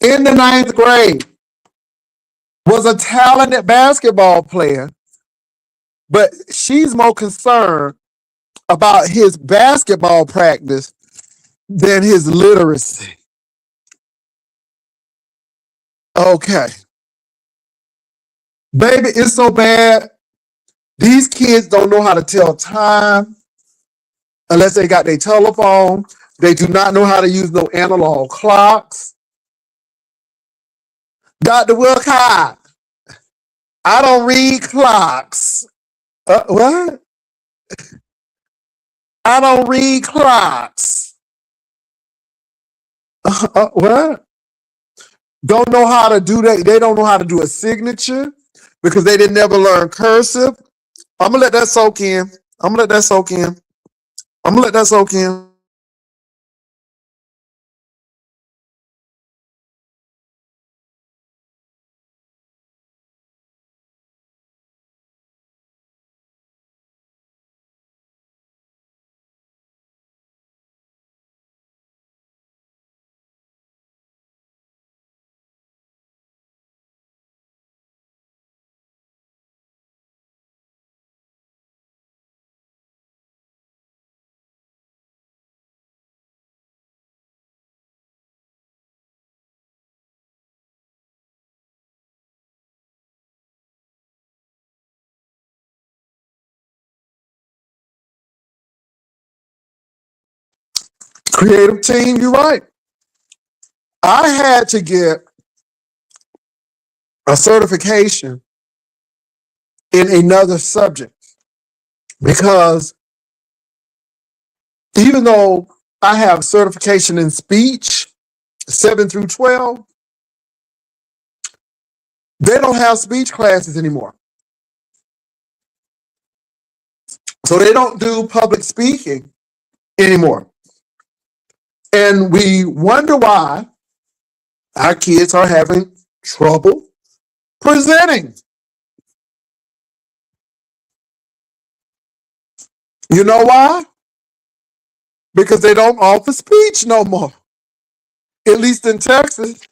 in the ninth grade was a talented basketball player, but she's more concerned about his basketball practice than his literacy. Okay. Baby, it's so bad. These kids don't know how to tell time unless they got their telephone. They do not know how to use no analog clocks. Dr. Wilcott, I don't read clocks. What? I don't read clocks. What? Don't know how to do that. They don't know how to do a signature because they didn't never learn cursive. I'm gonna let that soak in. I'm gonna let that soak in. I'm gonna let that soak in. Creative team, you're right. I had to get a certification in another subject because even though I have certification in speech, 7 through 12, they don't have speech classes anymore. So they don't do public speaking anymore. And we wonder why our kids are having trouble presenting. You know why? Because they don't offer speech no more. At least in Texas.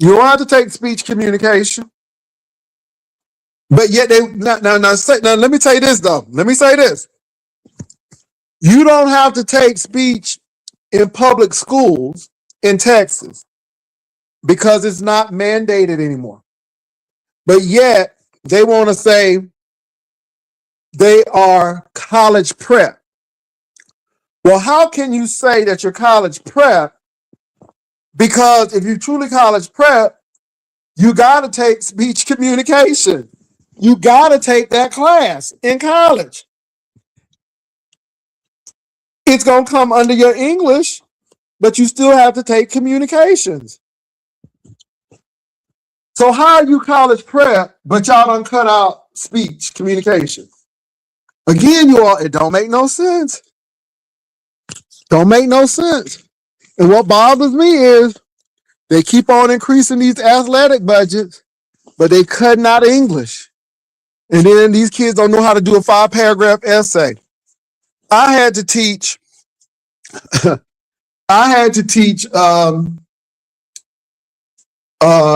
You don't have to take speech communication. But yet now let me tell you this though. Let me say this. You don't have to take speech in public schools in Texas because it's not mandated anymore. But yet they want to say they are college prep. Well, how can you say that you're college prep? Because if you're truly college prep, you got to take speech communication. You got to take that class in college. It's going to come under your English, but you still have to take communications. So how are you college prep, but y'all done cut out speech communication? Again, you all, it don't make no sense. Don't make no sense. And what bothers me is they keep on increasing these athletic budgets, but they cutting out English. And then these kids don't know how to do a 5-paragraph essay. I had to teach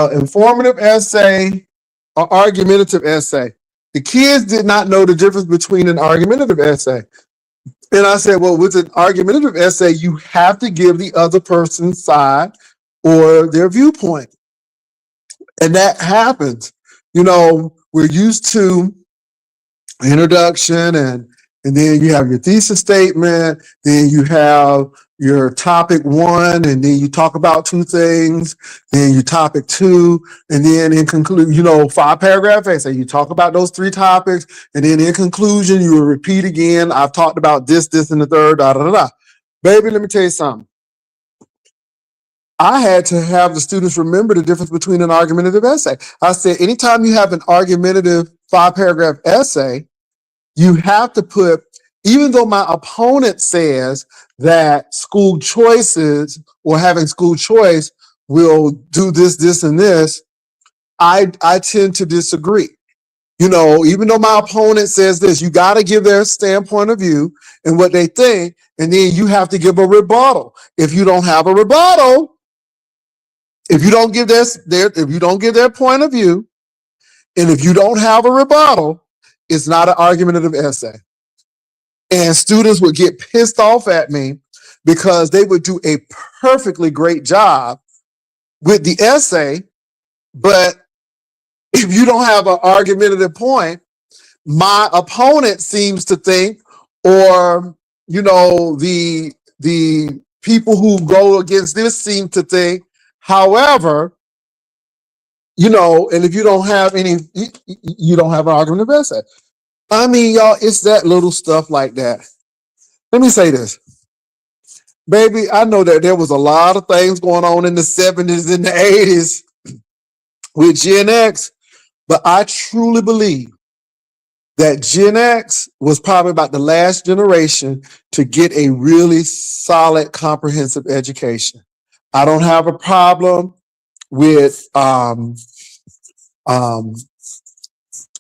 informative essay or argumentative essay. The kids did not know the difference between an argumentative essay. And I said, well, with an argumentative essay, you have to give the other person's side or their viewpoint. And that happens. we're used to introduction and then you have your thesis statement, then you have your topic one, and then you talk about two things, then you topic two, and then in conclude, 5 paragraph essay, you talk about those three topics, and then in conclusion, you will repeat again. I've talked about this, and the third, da da da da. Baby, let me tell you something. I had to have the students remember the difference between an argumentative essay. I said, anytime you have an argumentative 5 paragraph essay, you have to put, even though my opponent says that school choices or having school choice will do this, and this, I tend to disagree. Even though my opponent says this, you got to give their standpoint of view and what they think, and then you have to give a rebuttal. If you don't have a rebuttal, if you don't give their point of view, and if you don't have a rebuttal, it's not an argumentative essay. And students would get pissed off at me because they would do a perfectly great job with the essay, but if you don't have an argumentative point, my opponent seems to think, or the people who go against this seem to think, however, and if you don't have any, you don't have an argumentative essay. I mean, y'all, it's that little stuff like that. Let me say this. Baby, I know that there was a lot of things going on in the 70s and the 80s with Gen X, but I truly believe that Gen X was probably about the last generation to get a really solid, comprehensive education. I don't have a problem with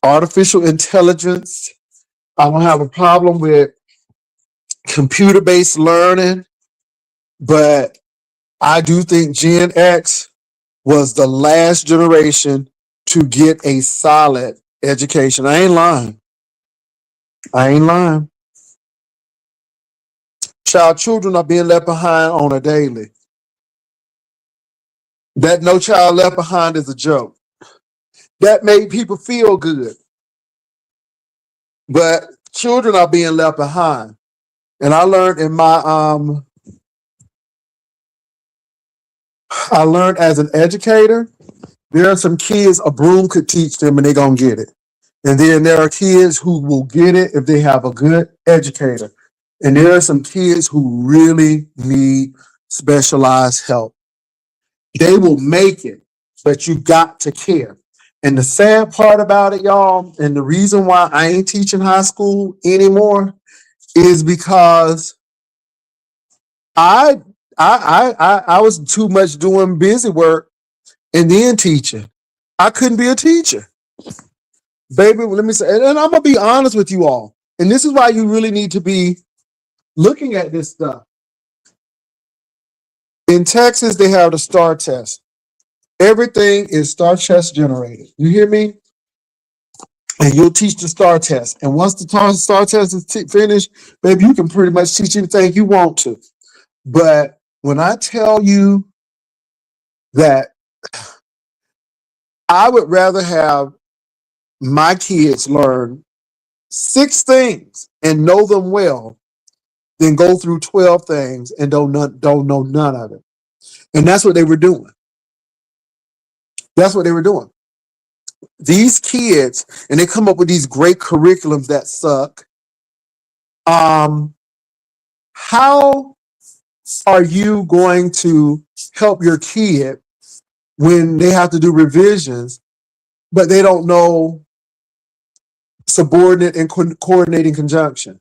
artificial intelligence. I don't have a problem with computer-based learning, but I do think Gen X was the last generation to get a solid education. I ain't lying. Children are being left behind on a daily. That No Child Left Behind is a joke. That made people feel good. But children are being left behind. And I learned as an educator, there are some kids a broom could teach them and they're going to get it. And then there are kids who will get it if they have a good educator. And there are some kids who really need specialized help. They will make it, but you got to care. And the sad part about it, y'all, and the reason why I ain't teaching high school anymore is because I was too much doing busy work and then teaching. I couldn't be a teacher. Baby, let me say, and I'm gonna be honest with you all. And this is why you really need to be looking at this stuff. In Texas, they have the STAR test. Everything is STAR test generated. You hear me? And you'll teach the STAR test. And once the STAR test is finished, baby, you can pretty much teach anything you want to. But when I tell you that I would rather have my kids learn 6 things and know them well than go through 12 things and don't know none of it. And that's what they were doing. These kids, and they come up with these great curriculums that suck. How are you going to help your kid when they have to do revisions, but they don't know subordinate and coordinating conjunction?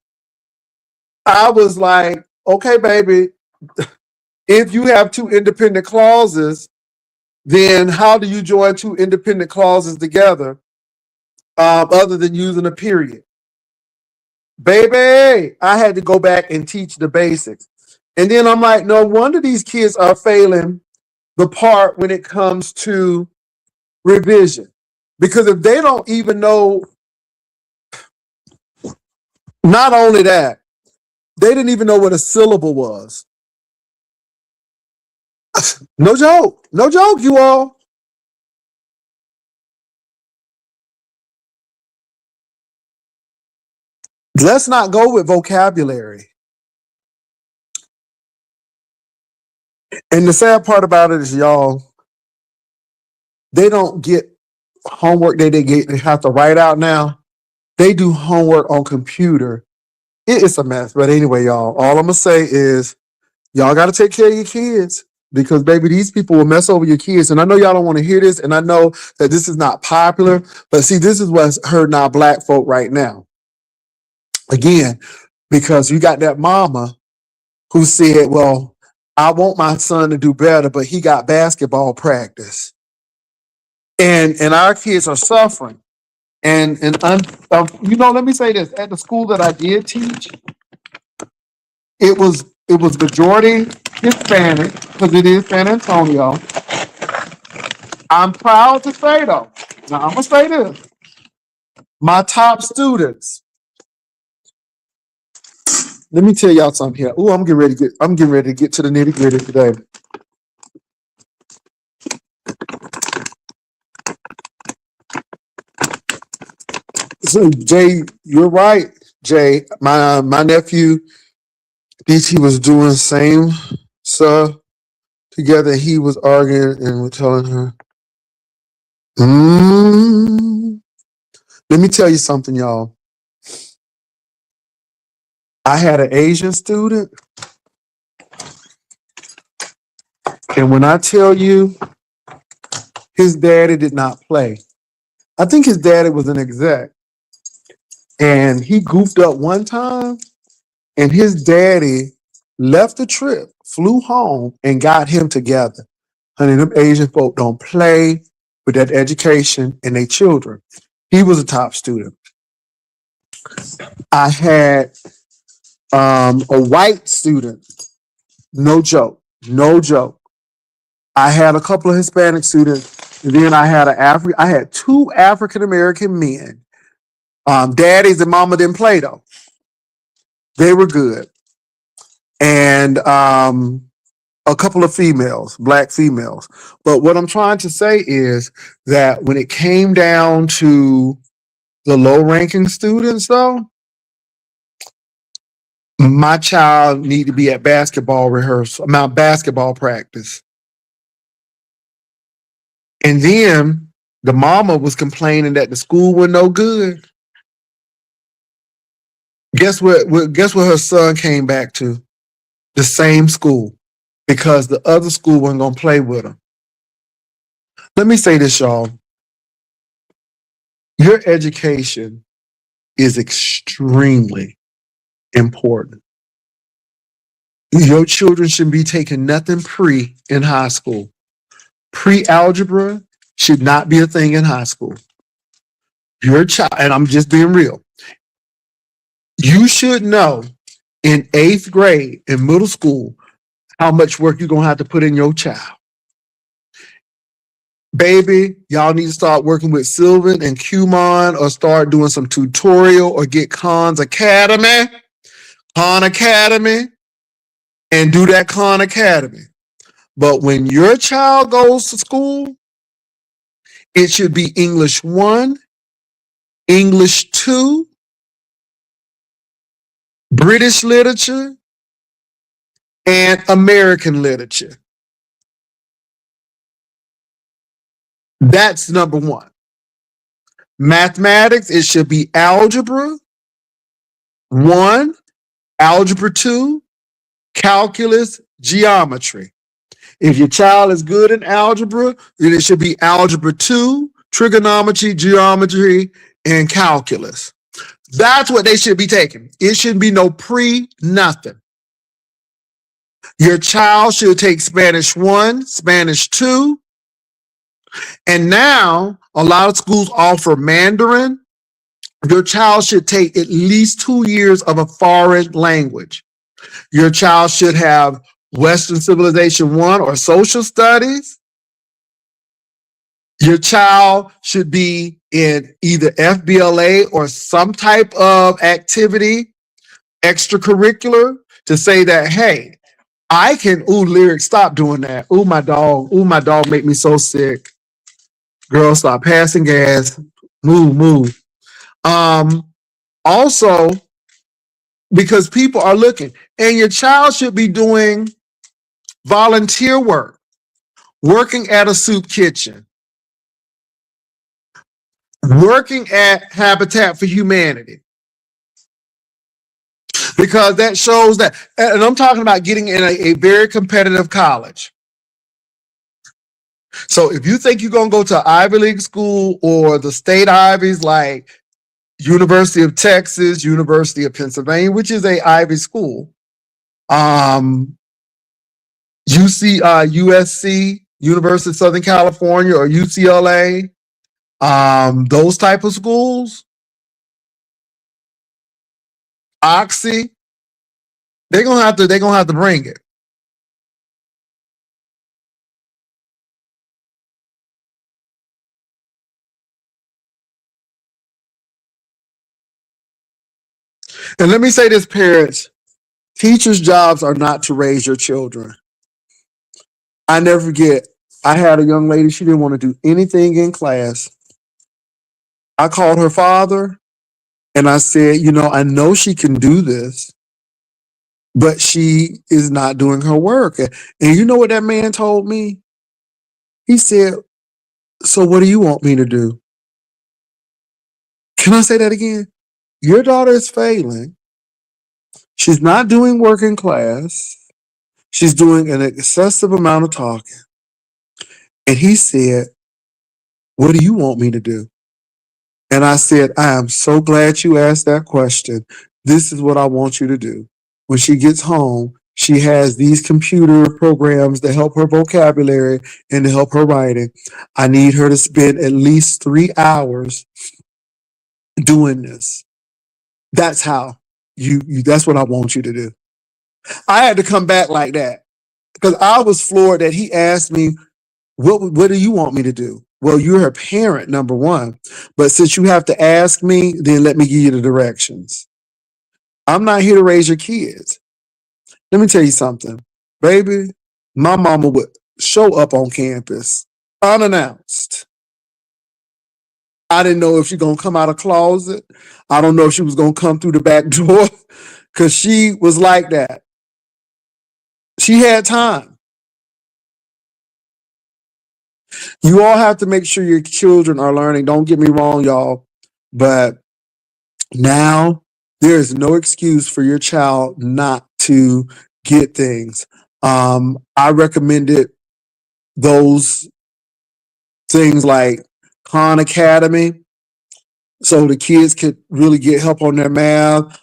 I was like, okay, baby, if you have 2 independent clauses, then how do you join 2 independent clauses together other than using a period? Baby, I had to go back and teach the basics. And then I'm like, no wonder these kids are failing the part when it comes to revision. Because if they don't even know, not only that, they didn't even know what a syllable was. No joke, you all. Let's not go with vocabulary. And the sad part about it is, y'all, they don't get homework that they have to write out now. They do homework on computer. It's a mess. But anyway, y'all, all I'm gonna say is y'all got to take care of your kids because, baby, these people will mess over your kids. And I know y'all don't want to hear this, and I know that this is not popular, but see, this is what's hurting our black folk right now. Again, because you got that mama who said, well, I want my son to do better, but he got basketball practice. And our kids are suffering. And let me say this. At the school that I did teach, it was majority Hispanic, because it is San Antonio. I'm proud to say, though, now I'm gonna say this. My top students. Let me tell y'all something here. Ooh, I'm getting ready to get to the nitty-gritty today. So, Jay, you're right, Jay. My nephew, DT, was doing same stuff together. He was arguing and was telling her, let me tell you something, y'all. I had an Asian student, and when I tell you his daddy did not play, I think his daddy was an exec, and he goofed up one time, and his daddy left the trip, flew home, and got him together. Honey, them Asian folk don't play with that education and their children. He was a top student. I had a white student. No joke. I had a couple of Hispanic students, and then I had two African American men. Daddies and mama didn't play though. They were good. And a couple of females, black females. But what I'm trying to say is that when it came down to the low-ranking students, though, my child need to be at basketball practice. And then the mama was complaining that the school was no good. Guess what her son came back to? The same school, because the other school wasn't going to play with him. Let me say this, y'all. Your education is extremely important. Your children should be taking nothing pre in high school. Pre-algebra should not be a thing in high school. Your child, and I'm just being real, you should know in 8th grade in middle school how much work you're going to have to put in your child. Baby, y'all need to start working with Sylvan and Kumon, or start doing some tutorial, or get Khan Academy, and do that Khan Academy. But when your child goes to school, it should be English 1, English 2, British literature, and American literature. That's number 1. Mathematics, it should be algebra 1, algebra 2, calculus, geometry. If your child is good in algebra, then it should be algebra 2, trigonometry, geometry, and calculus. That's what they should be taking. It shouldn't be no pre-nothing. Your child should take Spanish 1, Spanish 2, and now a lot of schools offer Mandarin. Your child should take at least 2 years of a foreign language. Your child should have Western Civilization 1 or Social Studies. Your child should be in either FBLA or some type of activity, extracurricular, to say that, hey, I can, lyrics, stop doing that. My dog make me so sick. Girl, stop passing gas. Move. Also, because people are looking. And your child should be doing volunteer work, working at a soup kitchen, working at Habitat for Humanity. Because that shows that, and I'm talking about getting in a very competitive college. So if you think you're going to go to an Ivy League school or the state Ivies like University of Texas, University of Pennsylvania, which is a Ivy school, USC, University of Southern California, or UCLA, those type of schools, Oxy, they're gonna have to bring it. And let me say this, parents, teachers' jobs are not to raise your children. I never forget, I had a young lady, she didn't want to do anything in class. I called her father and I said, I know she can do this, but she is not doing her work. And you know what that man told me? He said, so what do you want me to do? Can I say that again? Your daughter is failing. She's not doing work in class. She's doing an excessive amount of talking. And he said, what do you want me to do? And I said, I am so glad you asked that question. This is what I want you to do. When she gets home, she has these computer programs to help her vocabulary and to help her writing. I need her to spend at least 3 hours doing this. That's how that's what I want you to do. I had to come back like that because I was floored that he asked me, what do you want me to do? Well, you're her parent, number one. But since you have to ask me, then let me give you the directions. I'm not here to raise your kids. Let me tell you something. Baby, my mama would show up on campus unannounced. I didn't know if she gonna come out of closet. I don't know if she was gonna come through the back door because she was like that. She had time. You all have to make sure your children are learning. Don't get me wrong, y'all, but now there is no excuse for your child not to get things. I recommended those things like Khan Academy so the kids could really get help on their math.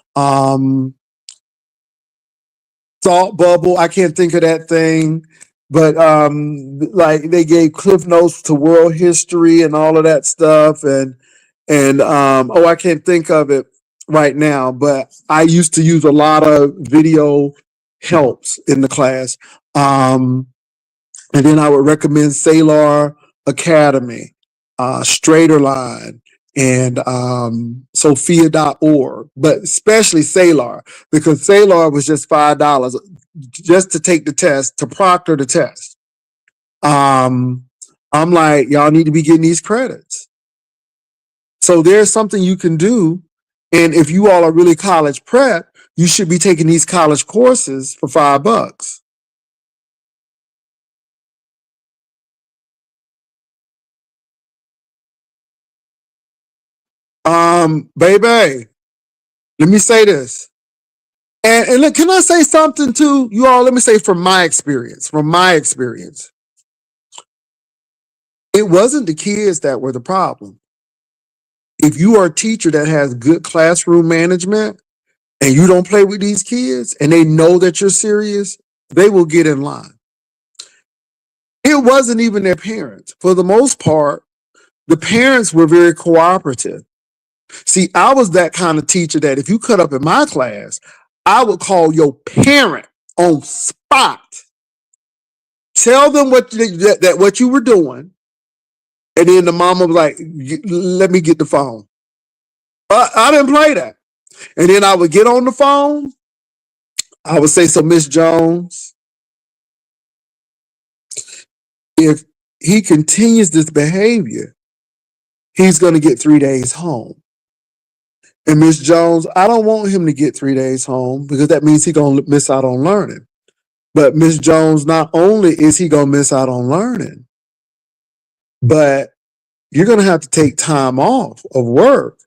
Thought Bubble, I can't think of that thing, but like they gave Cliff Notes to world history and all of that stuff, and I can't think of it right now, but I used to use a lot of video helps in the class. And then I would recommend Salar Academy, Straighter Line, and Sophia.org, but especially Salar, because Salar was just $5 just to take the test, to proctor the test. I'm like, y'all need to be getting these credits. So there's something you can do. And if you all are really college prep, you should be taking these college courses for $5. Baby, let me say this. And look, can I say something too, you all? Let me say from my experience, it wasn't the kids that were the problem. If you are a teacher that has good classroom management and you don't play with these kids and they know that you're serious, they will get in line. It wasn't even their parents. For the most part, the parents were very cooperative. See, I was that kind of teacher that if you cut up in my class, I would call your parent on spot. Tell them what you were doing. And then the mama was like, let me get the phone. I didn't play that. And then I would get on the phone. I would say, so Miss Jones, if he continues this behavior, he's going to get 3 days home. And Miss Jones, I don't want him to get 3 days home because that means he's going to miss out on learning. But Miss Jones, not only is he going to miss out on learning, but you're going to have to take time off of work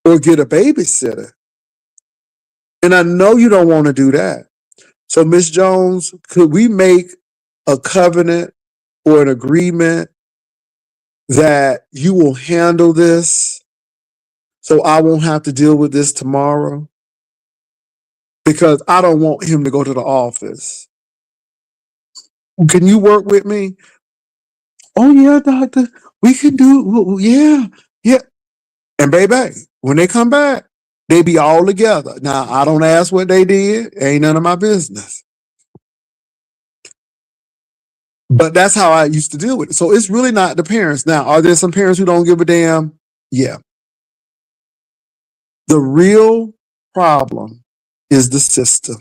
or get a babysitter. And I know you don't want to do that. So, Miss Jones, could we make a covenant or an agreement that you will handle this so I won't have to deal with this tomorrow? Because I don't want him to go to the office. Can you work with me? Oh, yeah, doctor. We can do, yeah, yeah. And baby, when they come back, they be all together. Now, I don't ask what they did. Ain't none of my business. But that's how I used to deal with it. So it's really not the parents. Now, are there some parents who don't give a damn? Yeah. The real problem is the system.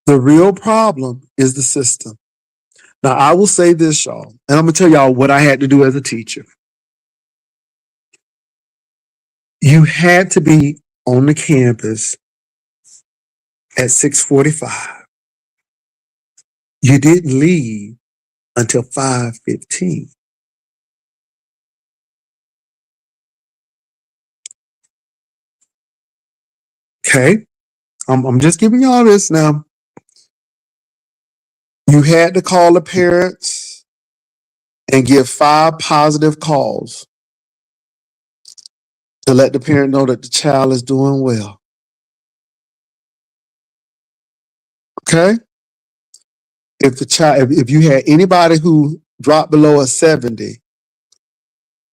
The real problem is the system. Now, I will say this, y'all, and I'm going to tell y'all what I had to do as a teacher. You had to be on the campus at 6:45. You didn't leave until 5:15. Okay? I'm just giving y'all this now. You had to call the parents and give 5 positive calls to let the parent know that the child is doing well. Okay? If the child, if you had anybody who dropped below a 70,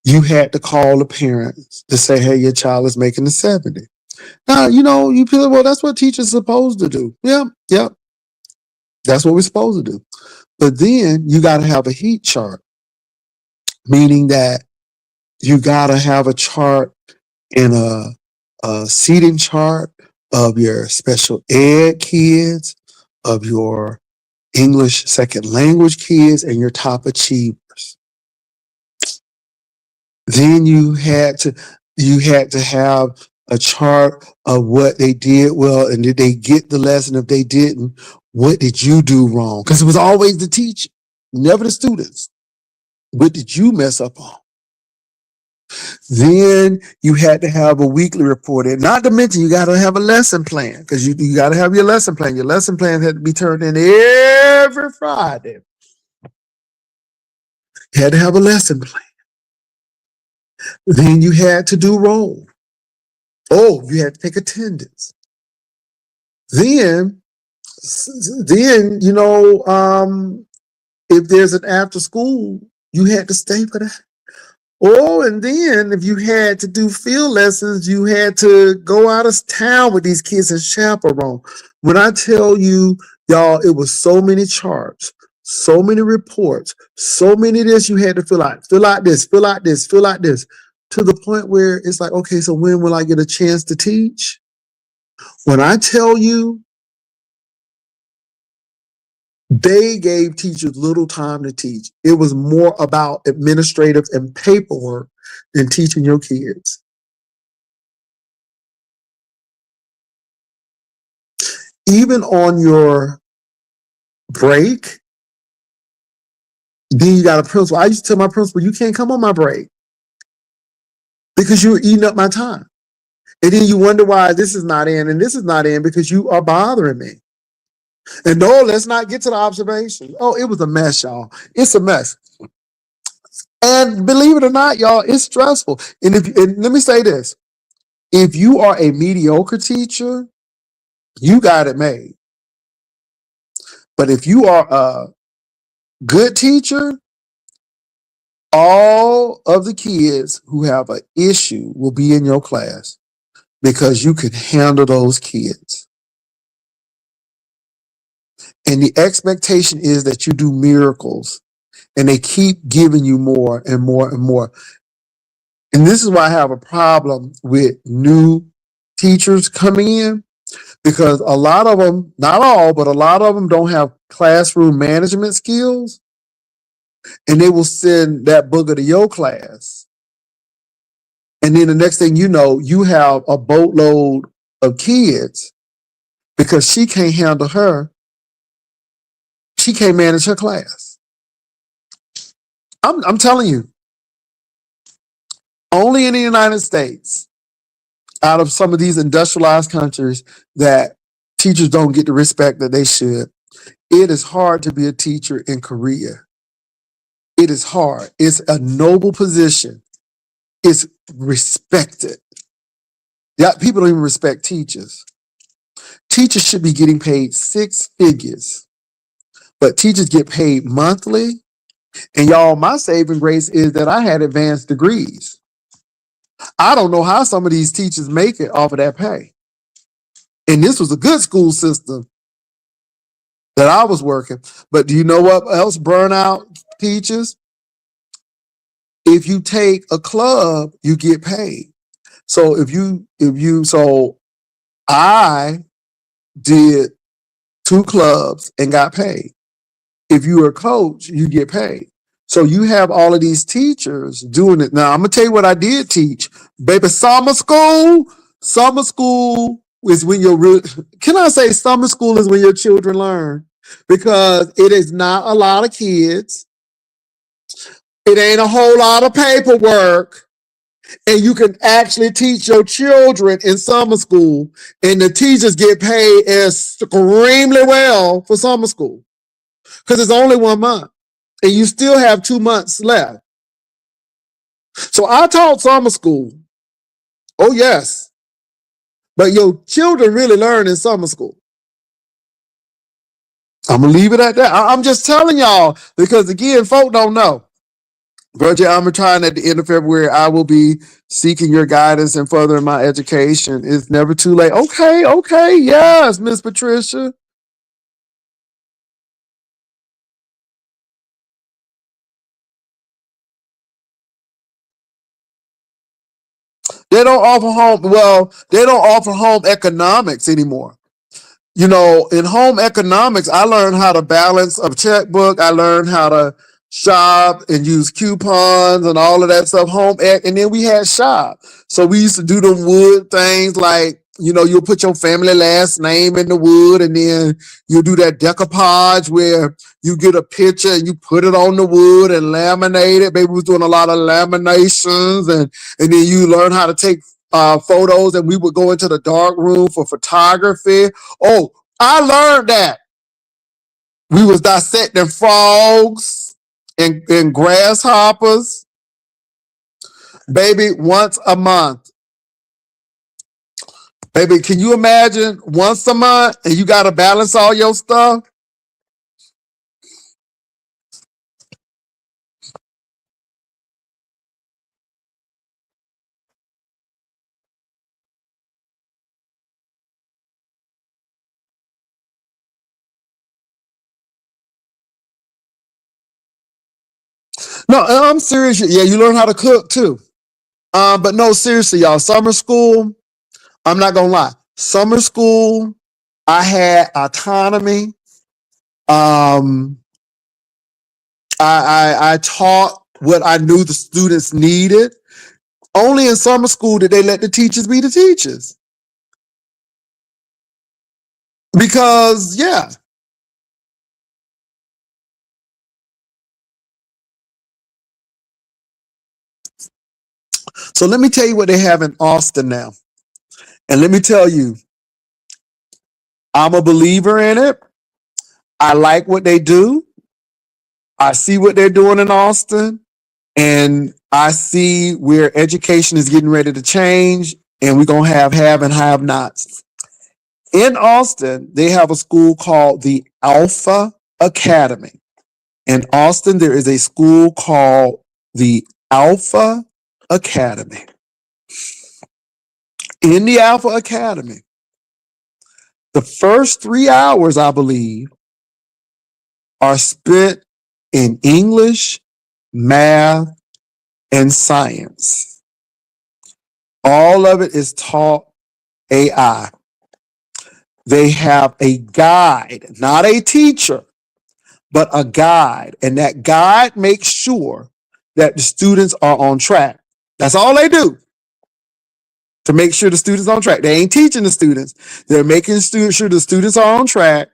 you had to call the parents to say, hey, your child is making a 70. Now, you feel, well, that's what teachers are supposed to do. Yeah. That's what we're supposed to do. But then you got to have a heat chart, meaning that you got to have a chart and a seating chart of your special ed kids, of your English second language kids, and your top achievers. Then you had to have a chart of what they did well, and did they get the lesson? If they didn't, what did you do wrong? Because it was always the teacher, never the students. What did you mess up on? Then you had to have a weekly report. And not to mention, you got to have a lesson plan, because you got to have your lesson plan. Your lesson plan had to be turned in every Friday. You had to have a lesson plan. Then you had to do roll. Oh, you had to take attendance. Then, if there's an after school, you had to stay for that. Oh, and then if you had to do field lessons, you had to go out of town with these kids and chaperone. When I tell you, y'all, it was so many charts, so many reports, so many of this you had to fill out this, fill out this, fill out this, to the point where it's like, okay, so when will I get a chance to teach? When I tell you, they gave teachers little time to teach. It was more about administrative and paperwork than teaching your kids. Even on your break, then you got a principal. I used to tell my principal, you can't come on my break because you're eating up my time. And then you wonder why this is not in and this is not in, because you are bothering me. And no, let's not get to the observation. Oh, it was a mess, y'all. It's a mess. And believe it or not, y'all, it's stressful. And let me say this. If you are a mediocre teacher, you got it made. But if you are a good teacher, all of the kids who have an issue will be in your class because you can handle those kids. And the expectation is that you do miracles, and they keep giving you more and more and more. And this is why I have a problem with new teachers coming in, because a lot of them, not all, but a lot of them don't have classroom management skills, and they will send that booger to your class And then the next thing you know, you have a boatload of kids because she can't handle she can't manage her class. I'm telling you, only in the United States, out of some of these industrialized countries, that teachers don't get the respect that they should. It is hard to be a teacher in Korea. It is hard. It's a noble position. It's respected. Yeah, people don't even respect teachers. Teachers should be getting paid 6 figures, but teachers get paid monthly. And y'all, my saving grace is that I had advanced degrees. I don't know how some of these teachers make it off of that pay. And this was a good school system that I was working. But do you know what else burnout teachers? If you take a club, you get paid. So so I did 2 clubs and got paid. If you were a coach, you get paid. So you have all of these teachers doing it. Now I'm gonna tell you what I did teach. Baby, summer school. Summer school is when can I say summer school is when your children learn? Because it is not a lot of kids. It ain't a whole lot of paperwork. And you can actually teach your children in summer school, and the teachers get paid extremely well for summer school because it's only 1 month and you still have 2 months left. So I taught summer school. Oh, yes. But your children really learn in summer school. I'm going to leave it at that. I'm just telling y'all because, again, folk don't know. Virgin, I'm trying at the end of February, I will be seeking your guidance and furthering my education. It's never too late. Okay, yes, Miss Patricia. They don't offer home economics anymore. You know, in home economics, I learned how to balance a checkbook. I learned how to shop and use coupons and all of that stuff. Home ec, and then we had shop. So we used to do them wood things like, you know, you'll put your family last name in the wood, and then you do that decoupage where you get a picture and you put it on the wood and laminate it. Maybe we was doing a lot of laminations, and then you learn how to take photos, and we would go into the dark room for photography. Oh, I learned that. We was dissecting frogs and grasshoppers, baby, once a month. Baby, can you imagine once a month and you got to balance all your stuff? No, I'm serious. Yeah, you learn how to cook too. But no, seriously, y'all, summer school, I'm not gonna lie. Summer school, I had autonomy. Um, I taught what I knew the students needed. Only in summer school did they let the teachers be the teachers. Because, yeah. So let me tell you what they have in Austin now. And let me tell you, I'm a believer in it. I like what they do. I see what they're doing in Austin. And I see where education is getting ready to change. And we're going to have and have nots. In Austin, they have a school called the Alpha Academy. In Austin, there is a school called the Alpha Academy. In the Alpha Academy, the first 3 hours, I believe, are spent in English, math, and science. All of it is taught AI. They have a guide, not a teacher, but a guide. And that guide makes sure that the students are on track. That's all they do. to make sure the students on track. They ain't teaching the students. They're making sure the students are on track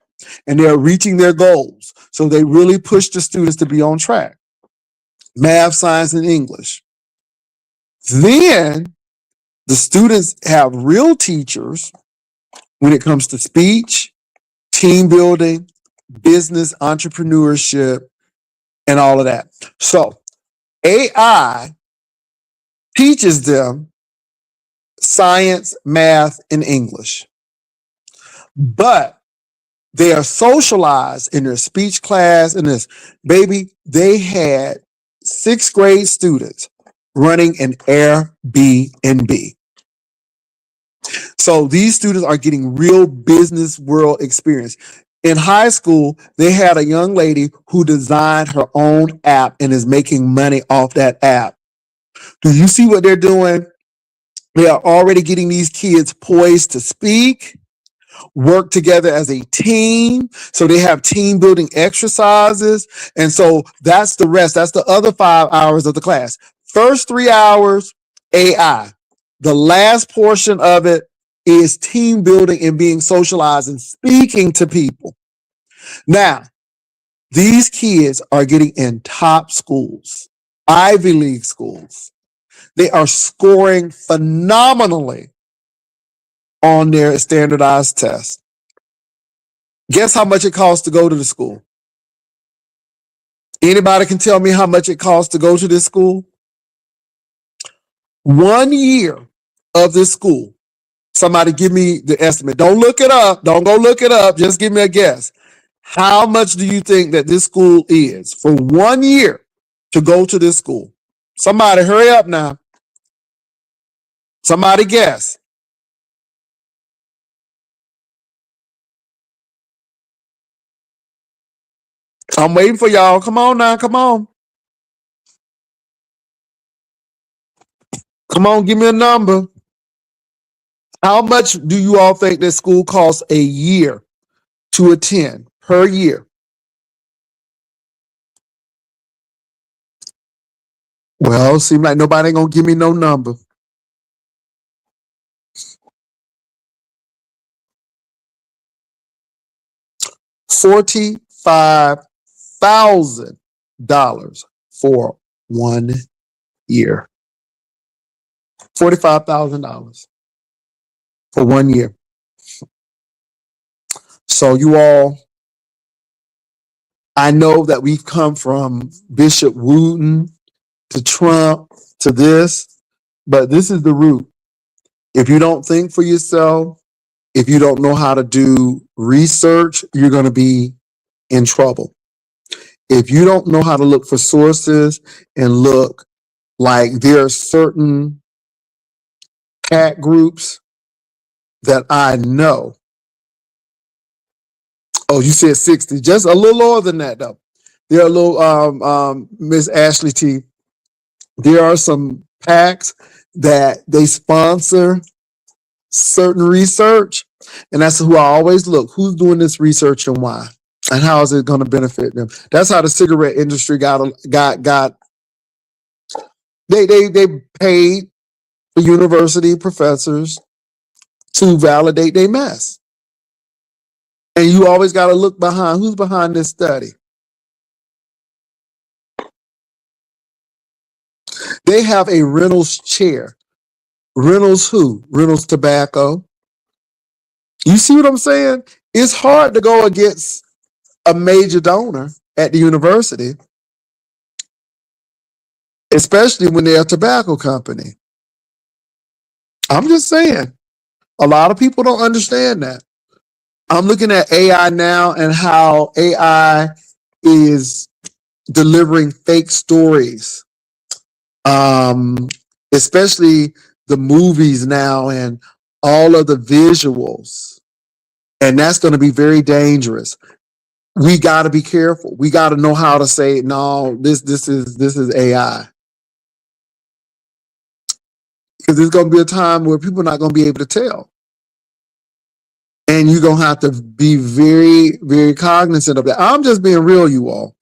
and they're reaching their goals. So they really push the students to be on track. Math, science, and English. Then the students have real teachers when it comes to speech, team building, business, entrepreneurship, and all of that. So AI teaches them science, math, and English. But they are socialized in their speech class and this. Baby, they had 6th grade students running an Airbnb. So these students are getting real business world experience. In high school, they had a young lady who designed her own app and is making money off that app. Do you see what they're doing? They are already getting these kids poised to speak, work together as a team. So they have team building exercises. And so that's the rest. That's the other 5 hours of the class. First 3 hours, AI. The last portion of it is team building and being socialized and speaking to people. Now, these kids are getting in top schools, Ivy League schools. They are scoring phenomenally on their standardized test. Guess how much it costs to go to the school? Anybody can tell me how much it costs to go to this school? 1 year of this school. Somebody give me the estimate. Don't look it up. Don't go look it up. Just give me a guess. How much do you think that this school is for 1 year to go to this school? Somebody hurry up now. Somebody guess. I'm waiting for y'all. Come on now. Come on. Come on, give me a number. How much do you all think this school costs a year to attend per year? Well, seems like nobody gonna give me no number. $45,000 for 1 year. $45,000 for 1 year. So you all, I know that we've come from Bishop Wooten to Trump to this, but this is the root. If you don't think for yourself, if you don't know how to do research, you're going to be in trouble. If you don't know how to look for sources and look, like there are certain cat groups that I know. Oh, you said 60, just a little lower than that though. There are a little, Miss Ashley T. There are some PACs that they sponsor certain research, and that's who I always look. Who's doing this research and why, and how is it going to benefit them? That's how the cigarette industry got. They paid the university professors to validate their mess, and you always got to look behind who's behind this study. They have a Reynolds chair. Reynolds who? Reynolds Tobacco. You see what I'm saying? It's hard to go against a major donor at the university, especially when they're a tobacco company. I'm just saying, a lot of people don't understand that. I'm looking at AI now and how AI is delivering fake stories, especially the movies now and all of the visuals. And that's going to be very dangerous. We got to be careful. We got to know how to say, no, this is AI. Because there's going to be a time where people are not going to be able to tell. And you're going to have to be very, very cognizant of that. I'm just being real, you all.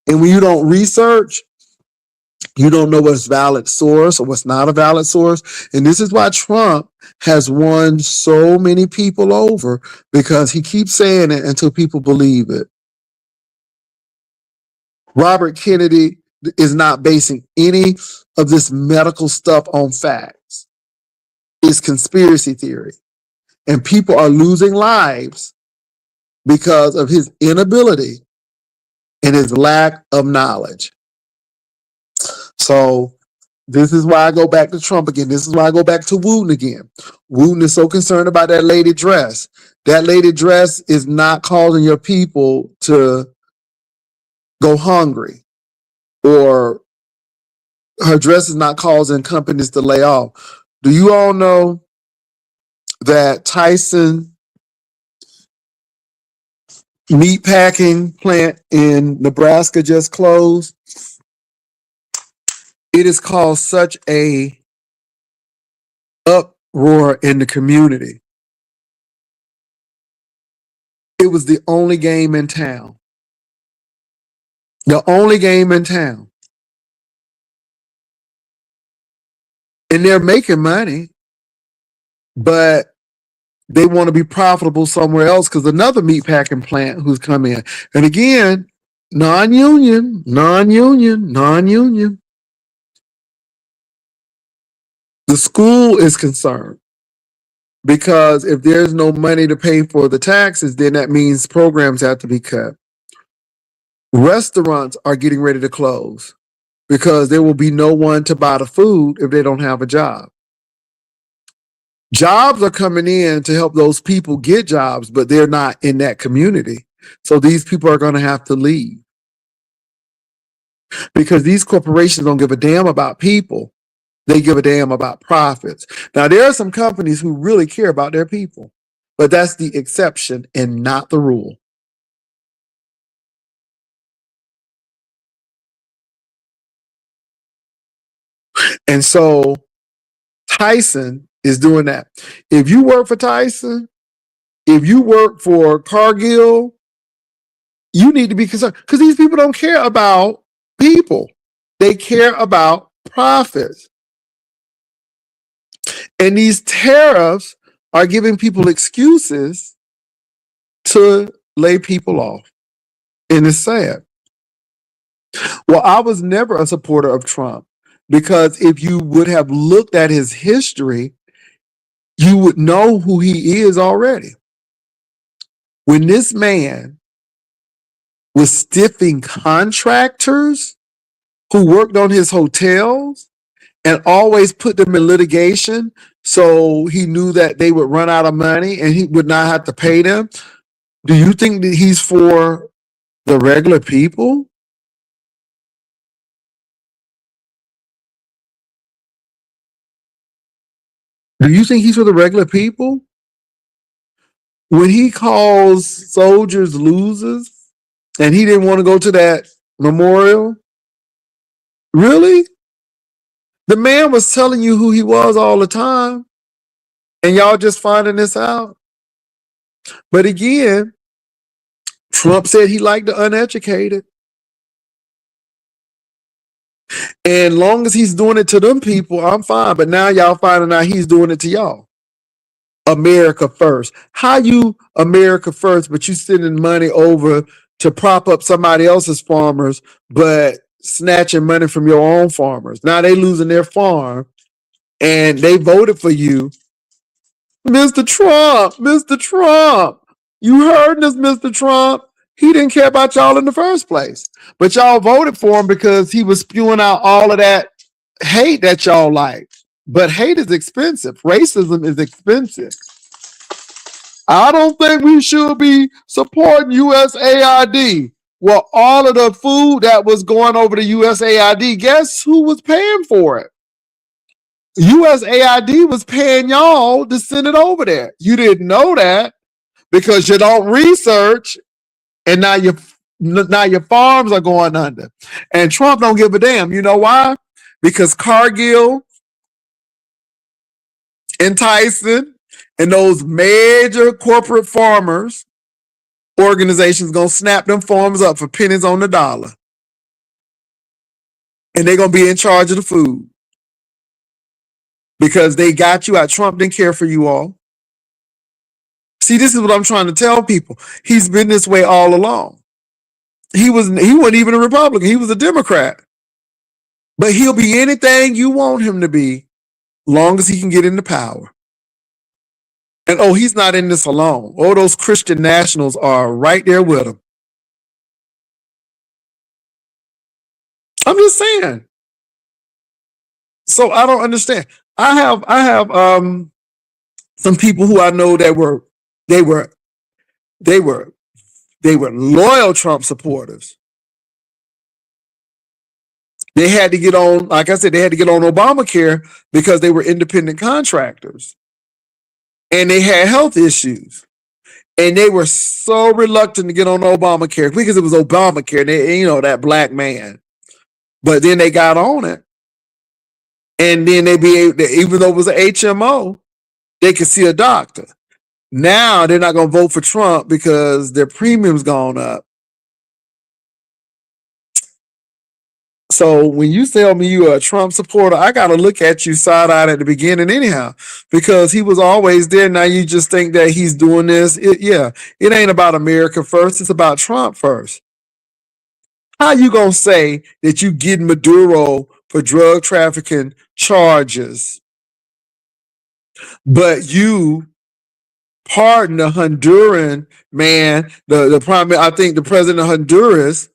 And when you don't research, You don't know what's valid source or what's not a valid source. And this is why Trump has won so many people over, because he keeps saying it until people believe it. Robert Kennedy is not basing any of this medical stuff on facts. It's conspiracy theory. And people are losing lives because of his inability and his lack of knowledge. So this is why I go back to Trump again. This is why I go back to Wooten again. Wooten is so concerned about that lady dress. That lady dress is not causing your people to go hungry, or her dress is not causing companies to lay off. Do you all know that Tyson meat packing plant in Nebraska just closed? It has caused such a uproar in the community. It was the only game in town. The only game in town. And they're making money, but they want to be profitable somewhere else because another meatpacking plant who's come in. And again, non-union. The school is concerned because if there's no money to pay for the taxes, then that means programs have to be cut. Restaurants are getting ready to close because there will be no one to buy the food if they don't have a job. Jobs are coming in to help those people get jobs, but they're not in that community. So these people are going to have to leave because these corporations don't give a damn about people. They give a damn about profits. Now, there are some companies who really care about their people, but that's the exception and not the rule. And so Tyson is doing that. If you work for Tyson, if you work for Cargill, you need to be concerned because these people don't care about people. They care about profits. And these tariffs are giving people excuses to lay people off. And it's sad. Well, I was never a supporter of Trump because if you would have looked at his history, you would know who he is already. When this man was stiffing contractors who worked on his hotels and always put them in litigation so he knew that they would run out of money and he would not have to pay them, do you think that he's for the regular people? Do you think he's for the regular people? When he calls soldiers losers and he didn't want to go to that memorial, really? The man was telling you who he was all the time, and y'all just finding this out. But again, Trump said he liked the uneducated. And long as he's doing it to them people, I'm fine. But now y'all finding out he's doing it to y'all. America first. How you America first, but you sending money over to prop up somebody else's farmers, but snatching money from your own farmers. Now they losing their farm and they voted for you. Mr. Trump, Mr. Trump. You heard this, Mr. Trump. He didn't care about y'all in the first place. But y'all voted for him because he was spewing out all of that hate that y'all like. But hate is expensive. Racism is expensive. I don't think we should be supporting USAID. Well, all of the food that was going over to USAID, guess who was paying for it? USAID was paying y'all to send it over there. You didn't know that because you don't research, and now your farms are going under. And Trump don't give a damn. You know why? Because Cargill and Tyson and those major corporate farmers organizations gonna snap them farms up for pennies on the dollar. and they're gonna be in charge of the food because they got you out. Trump didn't care for you all. See, this is what I'm trying to tell people. He's been this way all along. He wasn't even a Republican. He was a Democrat. But he'll be anything you want him to be, long as he can get into power. And oh, he's not in this alone. All those Christian nationals are right there with him. I'm just saying. So I don't understand. I have some people who I know that were loyal Trump supporters. They had to get on, like I said, they had to get on Obamacare because they were independent contractors. And they had health issues. And they were so reluctant to get on Obamacare because it was Obamacare, they, that black man. But then they got on it. And then they be able to, even though it was an HMO, they could see a doctor. Now they're not going to vote for Trump because their premium's gone up. So when you tell me you're a Trump supporter, I got to look at you side-eyed at the beginning anyhow, because he was always there. Now you just think that he's doing this. It ain't about America first. It's about Trump first. How you going to say that you get Maduro for drug trafficking charges, but you pardon the Honduran man, I think the president of Honduras,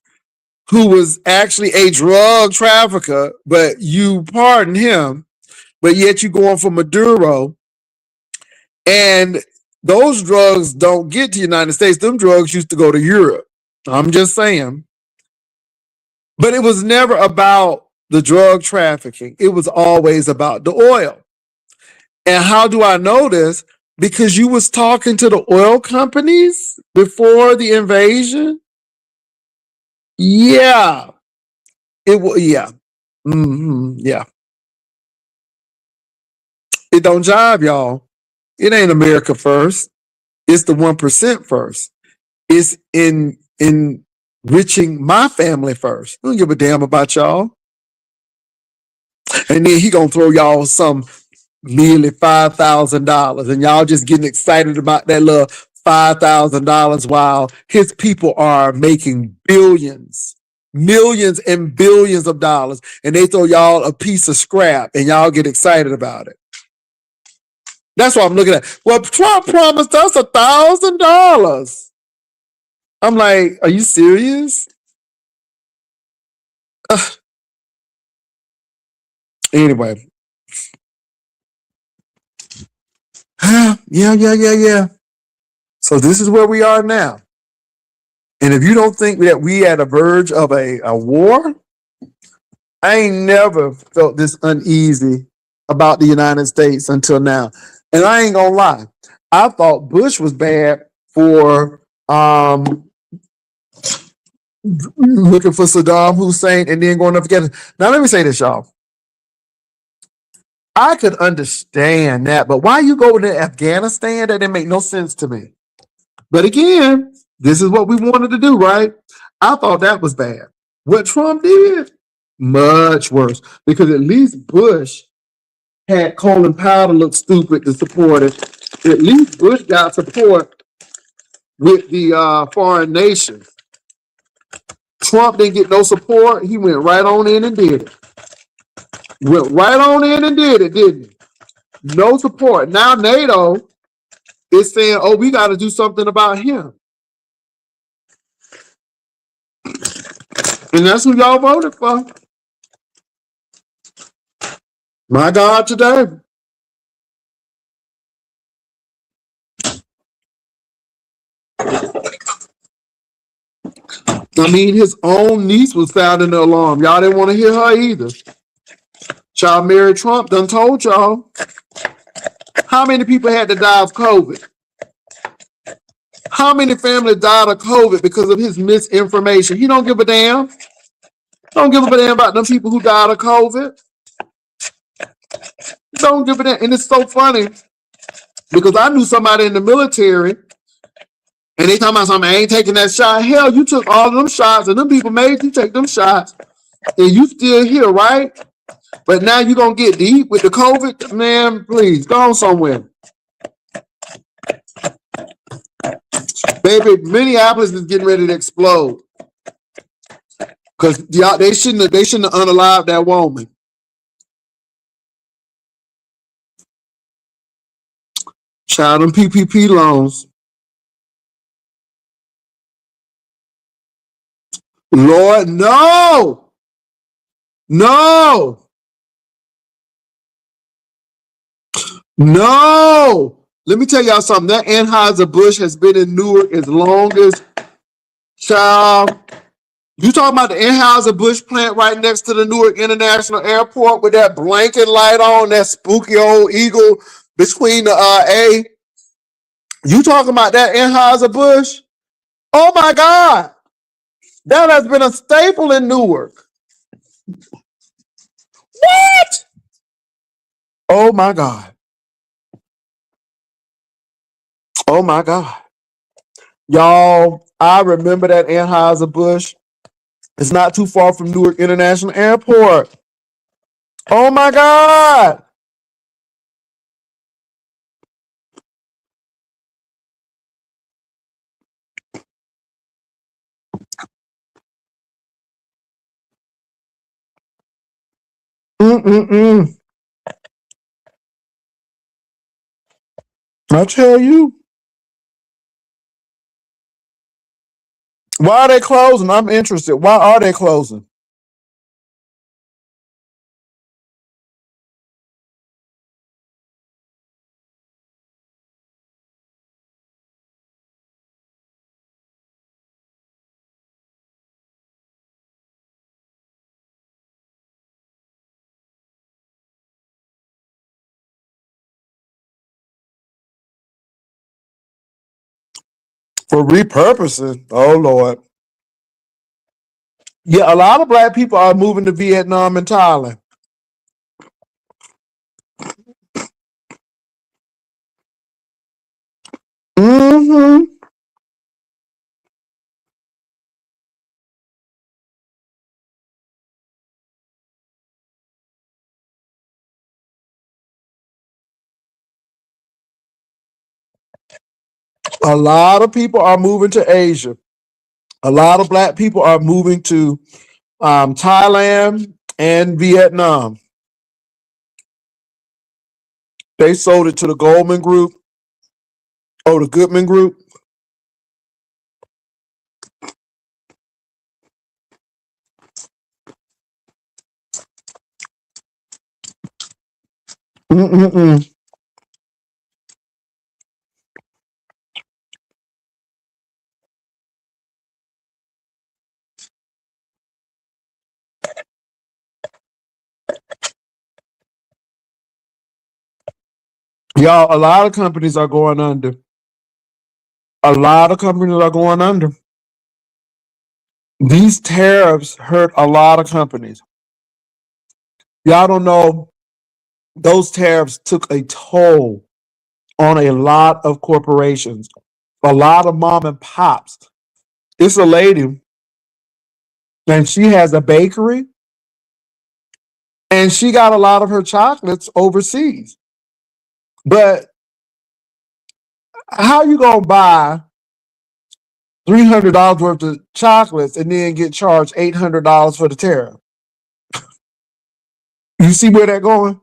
who was actually a drug trafficker, but you pardon him, but yet you going for Maduro, and those drugs don't get to the United States. Them drugs used to go to Europe. I'm just saying. But it was never about the drug trafficking. It was always about the oil. And how do I know this? Because you was talking to the oil companies before the invasion. Yeah. It was, yeah. Yeah. It don't jive, y'all. It ain't America first. It's the 1% first. It's enriching my family first. I don't give a damn about y'all. And then he gonna throw y'all some nearly $5,000, and y'all just getting excited about that little $5,000 while his people are making billions, millions and billions of dollars, and they throw y'all a piece of scrap and y'all get excited about it. That's what I'm looking at. Well, Trump promised us $1,000. I'm like, are you serious? Anyway. Yeah. So this is where we are now. And if you don't think that we at a verge of a war, I ain't never felt this uneasy about the United States until now. And I ain't gonna lie, I thought Bush was bad for looking for Saddam Hussein and then going up against. Now let me say this, y'all. I could understand that, but why you go to Afghanistan? That didn't make no sense to me. But again, this is what we wanted to do, right? I thought that was bad. What Trump did, much worse, because at least Bush had Colin Powell to look stupid to support it. At least Bush got support with the foreign nations. Trump didn't get no support. He went right on in and did it. Went right on in and did it, didn't he? No support. Now NATO is saying, oh, we got to do something about him. And that's who y'all voted for. My God, today. I mean, his own niece was sounding the alarm. Y'all didn't want to hear her either. Child Mary Trump done told y'all. How many people had to die of COVID? How many families died of COVID because of his misinformation? He don't give a damn. Don't give a damn about them people who died of COVID. Don't give a damn. And it's so funny because I knew somebody in the military and they talking about something, I ain't taking that shot. Hell, you took all of them shots and them people made you take them shots. And you still here, right? But now you're gonna get deep with the COVID, man. Please go on somewhere, baby. Minneapolis is getting ready to explode because y'all they shouldn't have unalived that woman. Child, them PPP loans. Lord, no, no, no. Let me tell y'all something. That Anheuser-Busch has been in Newark as long as, child. You talking about the Anheuser-Busch plant right next to the Newark International Airport with that blanket light on, that spooky old eagle between the A? You talking about that Anheuser-Busch? Oh my God. That has been a staple in Newark. What? Oh my God. Oh my God. Y'all, I remember that Anheuser-Busch. It's not too far from Newark International Airport. Oh my God. Mm-mm-mm. I tell you. Why are they closing? I'm interested. Why are they closing? For repurposing. Oh Lord. Yeah, a lot of black people are moving to Vietnam and Thailand. Hmm. A lot of people are moving to Asia. A lot of black people are moving to Thailand and Vietnam. They sold it to the Goldman Group. Oh, the Goodman Group. Mm-mm-mm. Y'all, a lot of companies are going under. A lot of companies are going under. These tariffs hurt a lot of companies. Y'all don't know those tariffs took a toll on a lot of corporations, a lot of mom and pops. It's a lady, and she has a bakery, and she got a lot of her chocolates overseas. But how you gonna buy $300 worth of chocolates and then get charged $800 for the tariff? You see where they're going?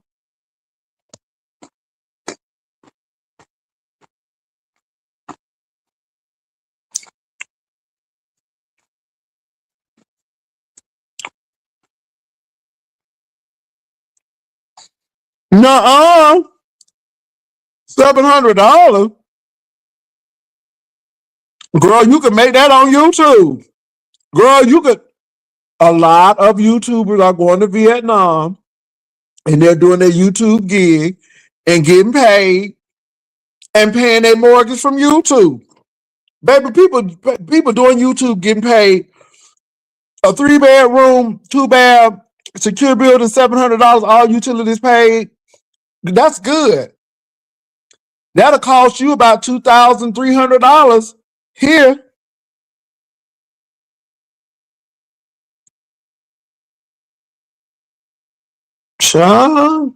Nuh-uh. $700. Girl, you can make that on YouTube. Girl, you could. A lot of YouTubers are going to Vietnam and they're doing their YouTube gig and getting paid and paying their mortgage from YouTube. Baby, people doing YouTube getting paid a 3-bedroom, 2-bath, secure building, $700, all utilities paid. That's good. That'll cost you about $2,300 here. Child.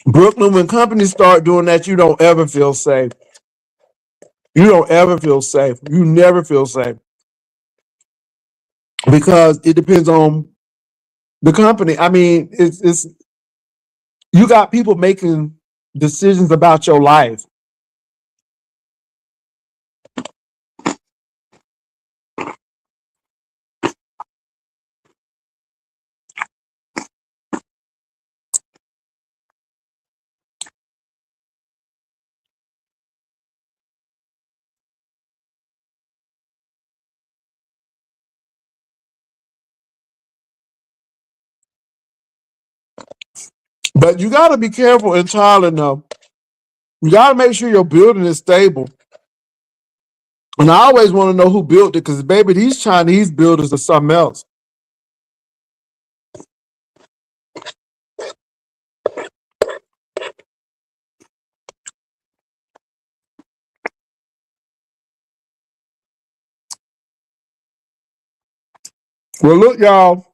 Brooklyn, when companies start doing that, you don't ever feel safe. You don't ever feel safe. You never feel safe because it depends on the company. I mean, it's you got people making decisions about your life. But you got to be careful in Thailand, though. You got to make sure your building is stable. And I always want to know who built it because, baby, these Chinese builders are something else. Well, look, y'all,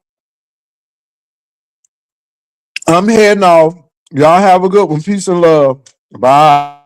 I'm heading off. Y'all have a good one. Peace and love. Bye.